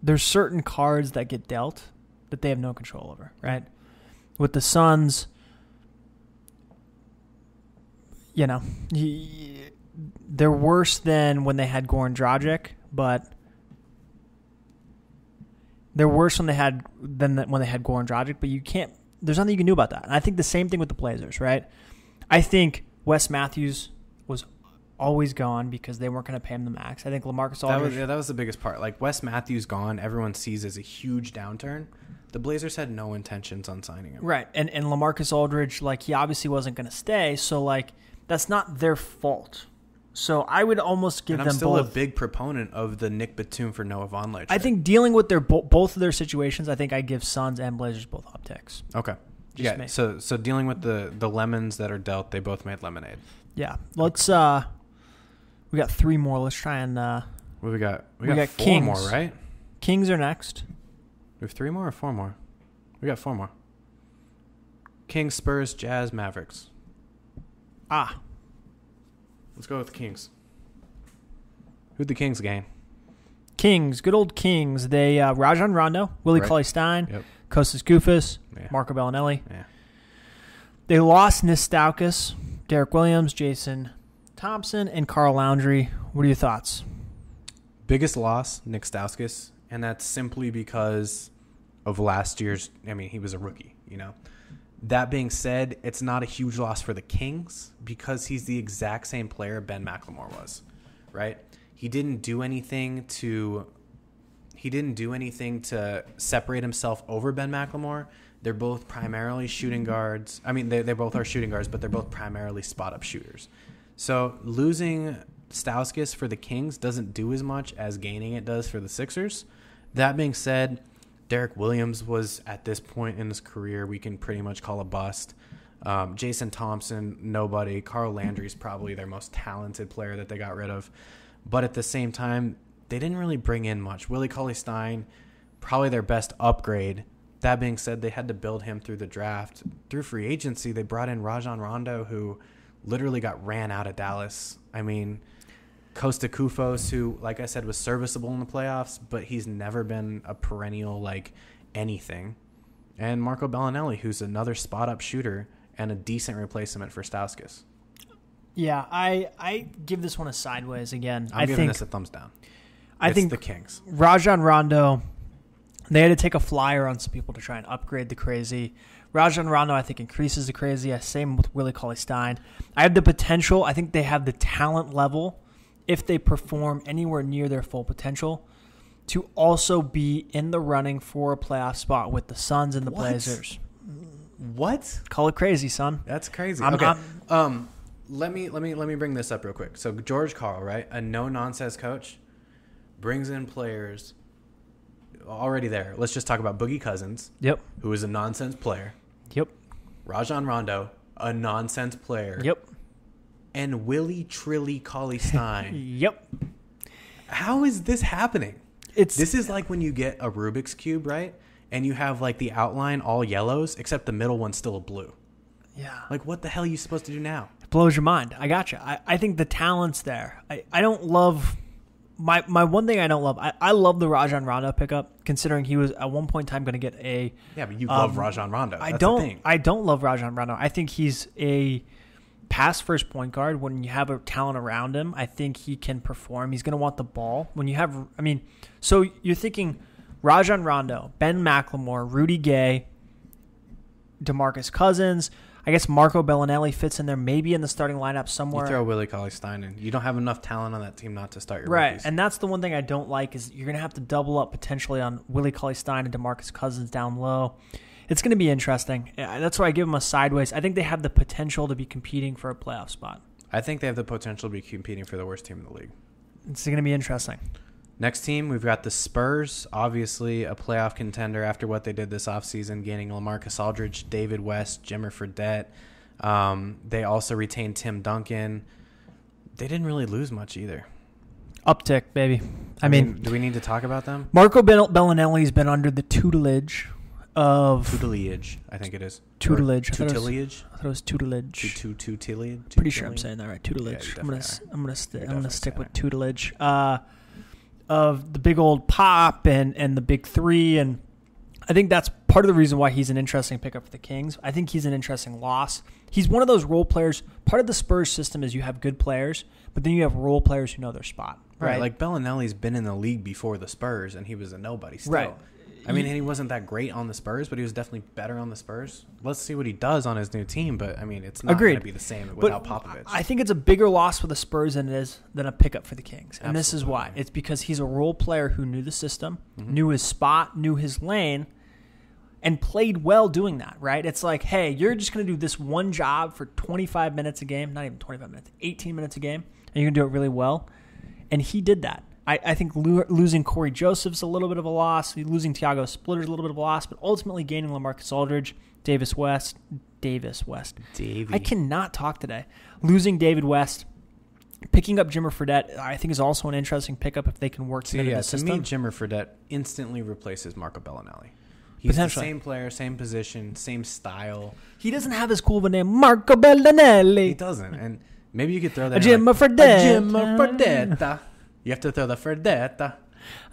there's certain cards that get dealt that they have no control over, right? With the Suns, you know, they're worse than when they had Goran Dragic, but they're worse when they had Goran Dragic, but you can't. There's nothing you can do about that. And I think the same thing with the Blazers, right? I think Wes Matthews was always gone because they weren't going to pay him the max. I think LaMarcus Aldridge. That was the biggest part. Like, Wes Matthews gone, everyone sees as a huge downturn. The Blazers had no intentions on signing him. Right. And LaMarcus Aldridge, like, he obviously wasn't going to stay, so, like, that's not their fault. So I would almost give them both. I'm still a big proponent of the Nick Batum for Noah Vonleh. I think dealing with their both of their situations, I think I give Suns and Blazers both upticks. Okay. Yeah. So dealing with the lemons that are dealt, they both made lemonade. Yeah. Let's we got 3 more. Let's try and what we got? We got 4 Kings. more, right? Kings are next. We have 3 more or 4 more? We got 4 more. Kings, Spurs, Jazz, Mavericks. Let's go with the Kings. Who'd the Kings gain? Kings, good old Kings. They Rajon Rondo, Willie Cauley-Stein, yep. Kostas Goufus, Yeah. Marco Bellinelli. Yeah. They lost Nistauskas, Derek Williams, Jason Thompson, and Carl Laundrie. What are your thoughts? Biggest loss, Nick Stauskas, and that's simply because of last year's. I mean, he was a rookie, you know. That being said, it's not a huge loss for the Kings because he's the exact same player Ben McLemore was, right? He didn't do anything to separate himself over Ben McLemore. They're both primarily shooting guards. I mean, they both are shooting guards, but they're both primarily spot-up shooters. So losing Stauskas for the Kings doesn't do as much as gaining it does for the Sixers. That being said, Derek Williams was, at this point in his career, we can pretty much call a bust. Jason Thompson, nobody. Carl Landry's probably their most talented player that they got rid of. But at the same time, they didn't really bring in much. Willie Cauley-Stein, probably their best upgrade. That being said, they had to build him through the draft. Through free agency, they brought in Rajon Rondo, who literally got ran out of Dallas. I mean, Costa Kufos, who, like I said, was serviceable in the playoffs, but he's never been a perennial, like, anything. And Marco Bellinelli, who's another spot-up shooter and a decent replacement for Stauskas. Yeah, I give this one a sideways again. I'm giving this a thumbs down. I think the Kings. Rajon Rondo, they had to take a flyer on some people to try and upgrade the crazy. Rajon Rondo, I think, increases the crazy. Same with Willie Cauley-Stein. I have the potential. I think they have the talent level, if they perform anywhere near their full potential, to also be in the running for a playoff spot with the Suns and the Blazers. What? Call it crazy, son. That's crazy. Okay. Let me bring this up real quick. So George Karl, right, a no-nonsense coach, brings in players already there. Let's just talk about Boogie Cousins. Yep. Who is a nonsense player. Yep. Rajon Rondo, a nonsense player. Yep. And Willie Trilly Cauley-Stein. Yep. How is this happening? This is like when you get a Rubik's Cube, right? And you have like the outline all yellows, except the middle one's still a blue. Yeah. Like, what the hell are you supposed to do now? It blows your mind. I got you. I think the talent's there. I don't love... My one thing I don't love, I love the Rajon Rondo pickup, considering he was at one point in time going to get a... Yeah, but you love Rajon Rondo. That's the thing. I don't love Rajon Rondo. I think he's a pass-first point guard. When you have a talent around him, I think he can perform. He's going to want the ball. When you have... I mean, so you're thinking Rajon Rondo, Ben McLemore, Rudy Gay, DeMarcus Cousins... I guess Marco Bellinelli fits in there, maybe in the starting lineup somewhere. You throw Willie Cauley-Stein in. You don't have enough talent on that team not to start your right, rookies. And that's the one thing I don't like is you're going to have to double up potentially on Willie Cauley-Stein and DeMarcus Cousins down low. It's going to be interesting. That's why I give them a sideways. I think they have the potential to be competing for a playoff spot. I think they have the potential to be competing for the worst team in the league. It's going to be interesting. Next team, we've got the Spurs, obviously a playoff contender after what they did this offseason, gaining LaMarcus Aldridge, David West, Jimmer Fredette. They also retained Tim Duncan. They didn't really lose much either. Uptick, baby. I mean, do we need to talk about them? Marco Bellinelli's been under the tutelage of... Tutelage, I think it is. Tutelage. Tutelage? I thought it was tutelage. Tutelage? Pretty sure I'm saying that right. Tutelage. Yeah, I'm gonna stick definitely with tutelage. of the big old pop and the big three, and I think that's part of the reason why he's an interesting pickup for the Kings. I think he's an interesting loss. He's one of those role players. Part of the Spurs system is you have good players, but then you have role players who know their spot. Right? Like Bellinelli's been in the league before the Spurs, and he was a nobody still. Right. I mean, and he wasn't that great on the Spurs, but he was definitely better on the Spurs. Let's see what he does on his new team, but, I mean, it's not going to be the same without Popovich. I think it's a bigger loss for the Spurs than it is than a pickup for the Kings. And This is why. It's because he's a role player who knew the system, knew his spot, knew his lane, and played well doing that, right? It's like, hey, you're just going to do this one job for 25 minutes a game, not even 25 minutes, 18 minutes a game, and you're going to do it really well. And he did that. I think losing Corey Joseph's a little bit of a loss. Losing Thiago Splitter's a little bit of a loss, but ultimately gaining LaMarcus Aldridge, Davis West. I cannot talk today. Losing David West, picking up Jimmer Fredette, I think is also an interesting pickup if they can work together in the system. To me, Jimmer Fredette instantly replaces Marco Bellinelli. He's the same player, same position, same style. He doesn't have as cool of a name, Marco Bellinelli. He doesn't, and maybe you could throw that Jimmer Fredette. Jimmer Fredette. You have to throw the Fredetta.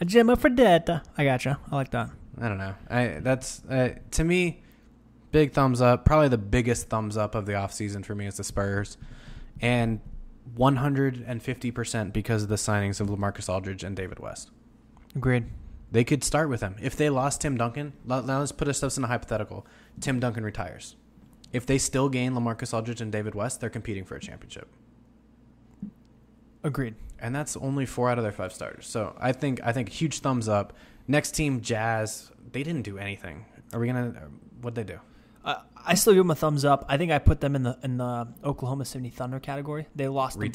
A Jimmer Fredetta. I gotcha. I like that. I don't know. That's to me, big thumbs up. Probably the biggest thumbs up of the offseason for me is the Spurs. And 150% because of the signings of LaMarcus Aldridge and David West. Agreed. They could start with him. If they lost Tim Duncan, now let's put ourselves in a hypothetical. Tim Duncan retires. If they still gain LaMarcus Aldridge and David West, they're competing for a championship. Agreed. And that's only 4 out of their 5 starters. So I think huge thumbs up. Next team, Jazz. They didn't do anything. What'd they do? I still give them a thumbs up. I think I put them in the Oklahoma City Thunder category. They lost a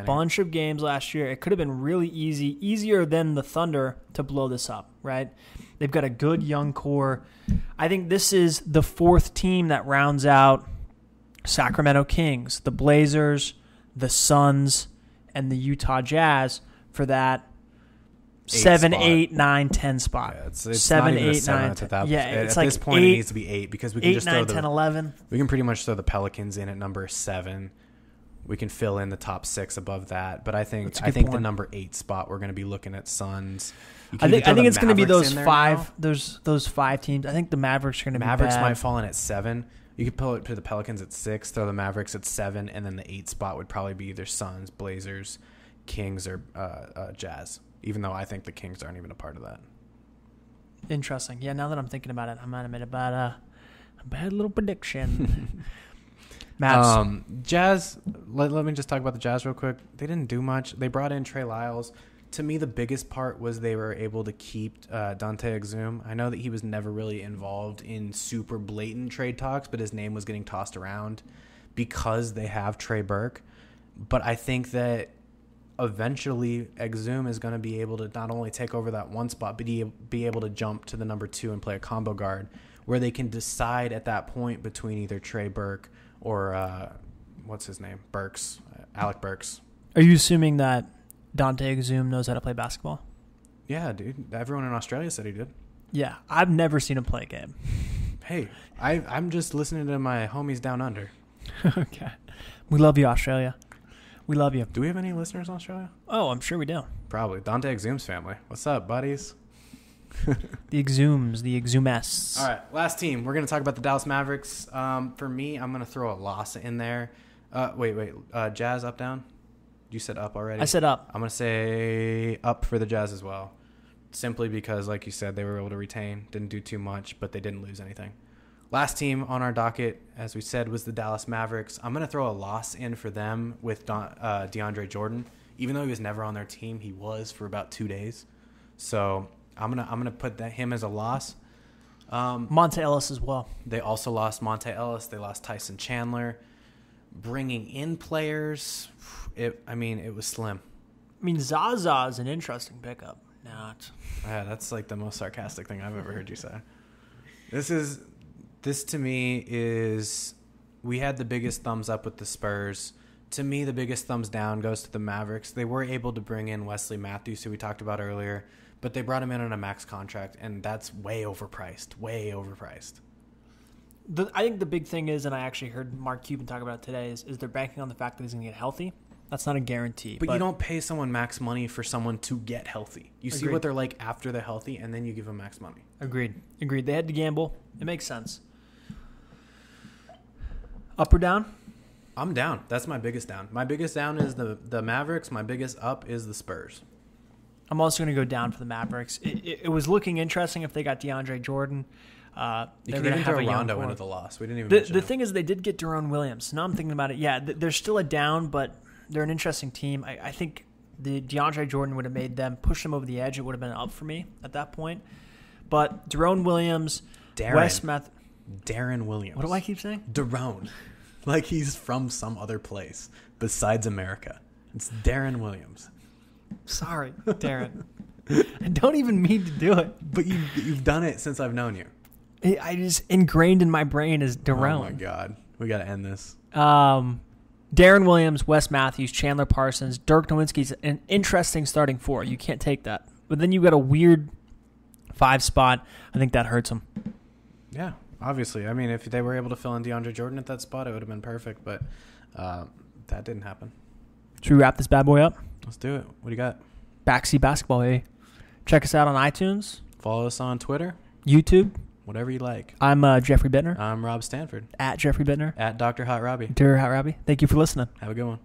bunch of games last year. It could have been really easier than the Thunder to blow this up, right? They've got a good young core. I think this is the 4th team that rounds out Sacramento Kings, the Blazers, the Suns, and the Utah Jazz for that 7, 8, 9, 10 spot. Yeah, it's 7, 8, 9. It's at like this point, 8, it needs to be 8 because we can 8, just 9, throw 10, 11. We can pretty much throw the Pelicans in at number 7. We can fill in the top 6 above that. But I think the number 8 spot we're going to be looking at Suns. I think it's going to be those 5. Those 5 teams. I think the Mavericks are going to be Mavericks bad. might fall in at 7. You could put the Pelicans at 6, throw the Mavericks at 7, and then the 8 spot would probably be either Suns, Blazers, Kings, or Jazz. Even though I think the Kings aren't even a part of that. Interesting. Yeah, now that I'm thinking about it, I might have made a bad little prediction. Mavs. Jazz, let me just talk about the Jazz real quick. They didn't do much. They brought in Trey Lyles. To me, the biggest part was they were able to keep Dante Exum. I know that he was never really involved in super blatant trade talks, but his name was getting tossed around because they have Trey Burke. But I think that eventually Exum is going to be able to not only take over that 1 spot, but be able to jump to the number 2 and play a combo guard where they can decide at that point between either Trey Burke or what's his name? Alec Burks. Are you assuming that Dante Exum knows how to play basketball? Yeah, dude. Everyone in Australia said he did. Yeah, I've never seen him play a game. Hey, I'm just listening to my homies down under. Okay. We love you, Australia. We love you. Do we have any listeners in Australia? Oh, I'm sure we do. Probably. Dante Exum's family. What's up, buddies? The Exums, the Exumests. All right, last team. We're going to talk about the Dallas Mavericks. For me, I'm going to throw a loss in there. Wait. Jazz, up, down? You said up already? I said up. I'm going to say up for the Jazz as well. Simply because, like you said, they were able to retain. Didn't do too much, but they didn't lose anything. Last team on our docket, as we said, was the Dallas Mavericks. I'm going to throw a loss in for them with DeAndre Jordan. Even though he was never on their team, he was for about 2 days. So I'm gonna put him as a loss. Monte Ellis as well. They also lost Monte Ellis. They lost Tyson Chandler. Bringing in players, it was slim. I mean, Zaza is an interesting pickup. Not. Yeah, that's like the most sarcastic thing I've ever heard you say. This to me is, we had the biggest thumbs up with the Spurs. To me, the biggest thumbs down goes to the Mavericks. They were able to bring in Wesley Matthews, who we talked about earlier, but they brought him in on a max contract, and that's way overpriced. I think the big thing is, and I actually heard Mark Cuban talk about it today, is they're banking on the fact that he's going to get healthy. That's not a guarantee. But you don't pay someone max money for someone to get healthy. You see what they're like after they're healthy, and then you give them max money. Agreed. They had to gamble. It makes sense. Up or down? I'm down. That's my biggest down. My biggest down is the Mavericks. My biggest up is the Spurs. I'm also going to go down for the Mavericks. It was looking interesting if they got DeAndre Jordan. You can even throw Rondo into the loss. We didn't even mention the thing is, they did get Deron Williams. Now I'm thinking about it. Yeah, they're still a down, but they're an interesting team. I think the DeAndre Jordan would have made them, push them over the edge. It would have been up for me at that point. But Deron Williams, Darren Williams. What do I keep saying? Deron. Like he's from some other place besides America. It's Darren Williams. Sorry, Darren. I don't even mean to do it. But you've done it since I've known you. I just ingrained in my brain as Deron. Oh, my God. We got to end this. Darren Williams, Wes Matthews, Chandler Parsons, Dirk Nowitzki's an interesting starting four. You can't take that. But then you got a weird 5 spot. I think that hurts them. Yeah, obviously. I mean, if they were able to fill in DeAndre Jordan at that spot, it would have been perfect. But that didn't happen. Should we wrap this bad boy up? Let's do it. What do you got? Backseat Basketball, hey. Check us out on iTunes. Follow us on Twitter. YouTube. Whatever you like. I'm Jeffrey Bittner. I'm Rob Stanford. At Jeffrey Bittner. At Dr. Hot Robbie. Dr. Hot Robbie. Thank you for listening. Have a good one.